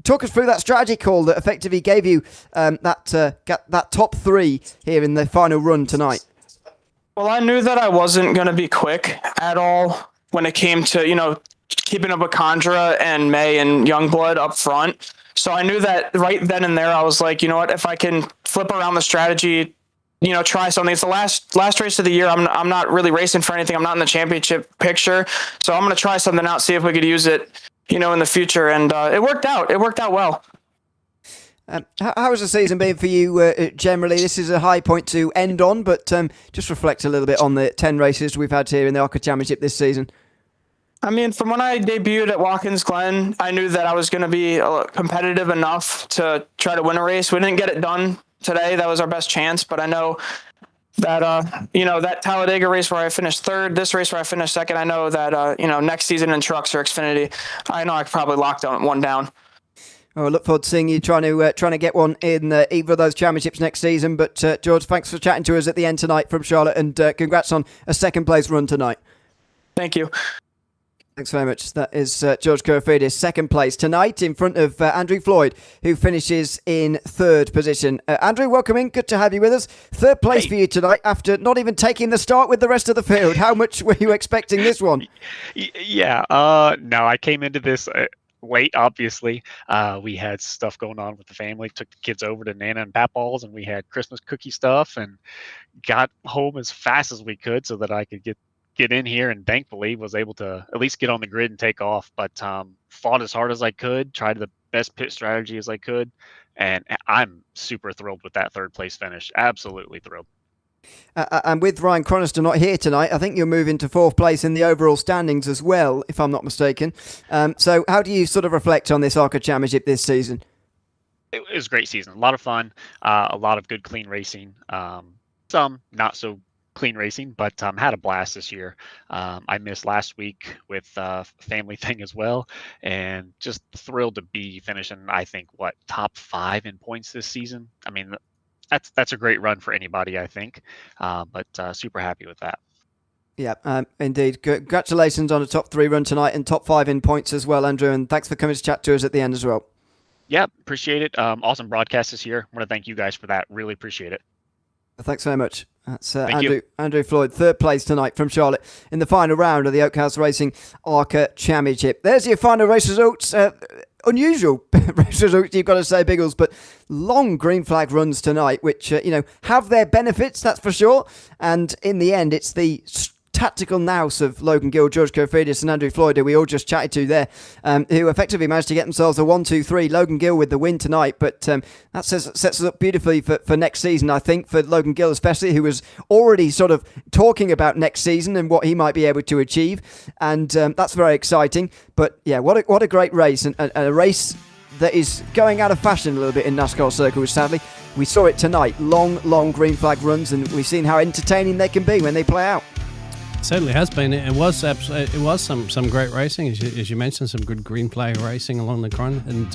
talk us through that strategy call that effectively gave you that top 3 here in the final run tonight. Well, I knew that I wasn't going to be quick at all when it came to, keeping up with Condra and May and Youngblood up front. So I knew that right then and there, I was like, you know what, if I can flip around the strategy, try something. It's the last race of the year. I'm not really racing for anything. I'm not in the championship picture. So I'm going to try something out, see if we could use it, in the future. And it worked out. It worked out well. How has the season been for you generally? This is a high point to end on, but just reflect a little bit on the 10 races we've had here in the Arca Championship this season. I mean, from when I debuted at Watkins Glen, I knew that I was going to be competitive enough to try to win a race. We didn't get it done today. That was our best chance, but I know that, that Talladega race where I finished third, this race where I finished second, I know that, next season in trucks or Xfinity, I know I could probably lock one down. Oh, I look forward to seeing you trying to get one in either of those championships next season. But George, thanks for chatting to us at the end tonight from Charlotte, and congrats on a second place run tonight. Thank you. Thanks very much. That is George Kurofidis, second place tonight in front of Andrew Floyd, who finishes in third position. Andrew, welcome in. Good to have you with us. Third place for you tonight after not even taking the start with the rest of the field. How much were you expecting this one? Yeah. No, I came into this late, obviously. We had stuff going on with the family, took the kids over to Nana and Papal's, and we had Christmas cookie stuff, and got home as fast as we could so that I could get in here, and thankfully was able to at least get on the grid and take off. But fought as hard as I could, tried the best pit strategy as I could, and I'm super thrilled with that third place finish. Absolutely thrilled. And with Ryan Cronister not here tonight, I think you're moving to fourth place in the overall standings as well, if I'm not mistaken. So how do you sort of reflect on this Arca Championship this season? It was a great season, a lot of fun, a lot of good clean racing, some not so clean racing, but had a blast this year. I missed last week with family thing as well, and just thrilled to be finishing, I think, top 5 in points this season. I mean, that's a great run for anybody, I think, but super happy with that. Yeah, indeed. Congratulations on a top 3 run tonight and top 5 in points as well, Andrew, and thanks for coming to chat to us at the end as well. Yeah, appreciate it. Awesome broadcast this year. I want to thank you guys for that. Really appreciate it. Thanks very much. That's Andrew Floyd, third place tonight from Charlotte in the final round of the Oakhouse Racing Arca Championship. There's your final race results. Unusual race results, you've got to say, Biggles, but long green flag runs tonight, which, have their benefits, that's for sure. And in the end, it's the tactical nous of Logan Gill, George Kurofidis and Andrew Floyd, who we all just chatted to there, who effectively managed to get themselves a 1-2-3. Logan Gill with the win tonight, but that sets us up beautifully for next season, I think, for Logan Gill especially, who was already sort of talking about next season and what he might be able to achieve, and that's very exciting. But yeah, what a great race, and a race that is going out of fashion a little bit in NASCAR circles, sadly. We saw it tonight, long green flag runs, and we've seen how entertaining they can be when they play out. Certainly has been. It was some great racing, as you mentioned, some good green flag racing along the cron, and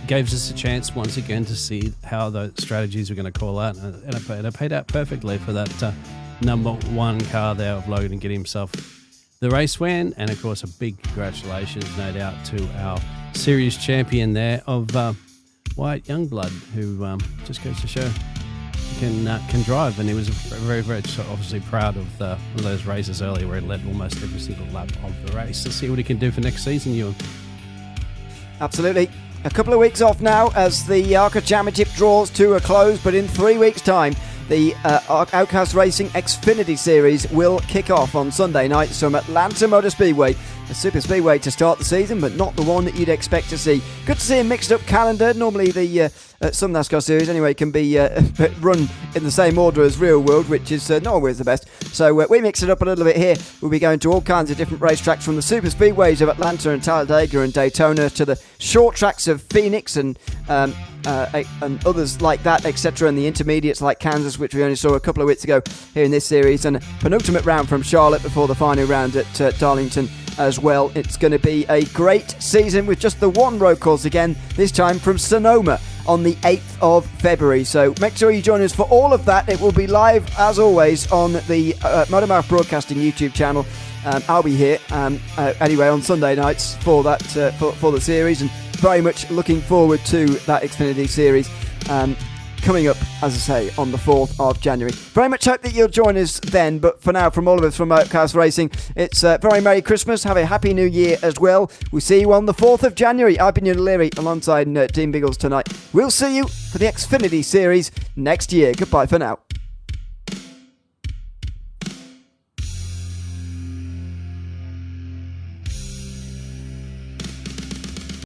gave us a chance once again to see how the strategies were going to call out, and it paid out perfectly for that number 1 car there of Logan and get himself the race win, and of course a big congratulations, no doubt, to our series champion there of Wyatt Youngblood, who just goes to show can drive, and he was very, very obviously proud of one of those races earlier where he led almost every single lap of the race. Let's see what he can do for next season, Ewan. Absolutely. A couple of weeks off now as the Arca Championship draws to a close, but in 3 weeks' time, the Outcast Racing Xfinity Series will kick off on Sunday night from Atlanta Motor Speedway. A super speedway to start the season, but not the one that you'd expect to see. Good to see a mixed up calendar. Normally the some NASCAR series anyway can be run in the same order as real world, which is not always the best. So we mix it up a little bit here. We'll be going to all kinds of different racetracks, from the super speedways of Atlanta and Talladega and Daytona to the short tracks of Phoenix and others like that, etc., and the intermediates like Kansas, which we only saw a couple of weeks ago here in this series, and a penultimate round from Charlotte before the final round at Darlington as well. It's going to be a great season with just the one road course again, this time from Sonoma on the 8th of February. So make sure you join us for all of that. It will be live, as always, on the Motormouth Broadcasting YouTube channel. I'll be here anyway on Sunday nights for that for the series, and very much looking forward to that Xfinity series. coming up, as I say, on the 4th of January. Very much hope that you'll join us then, but for now, from all of us from Outcast Racing, it's very Merry Christmas, have a Happy New Year as well. We'll see you on the 4th of January. I've been Leary alongside Team Biggles tonight. We'll see you for the Xfinity Series next year. Goodbye for now.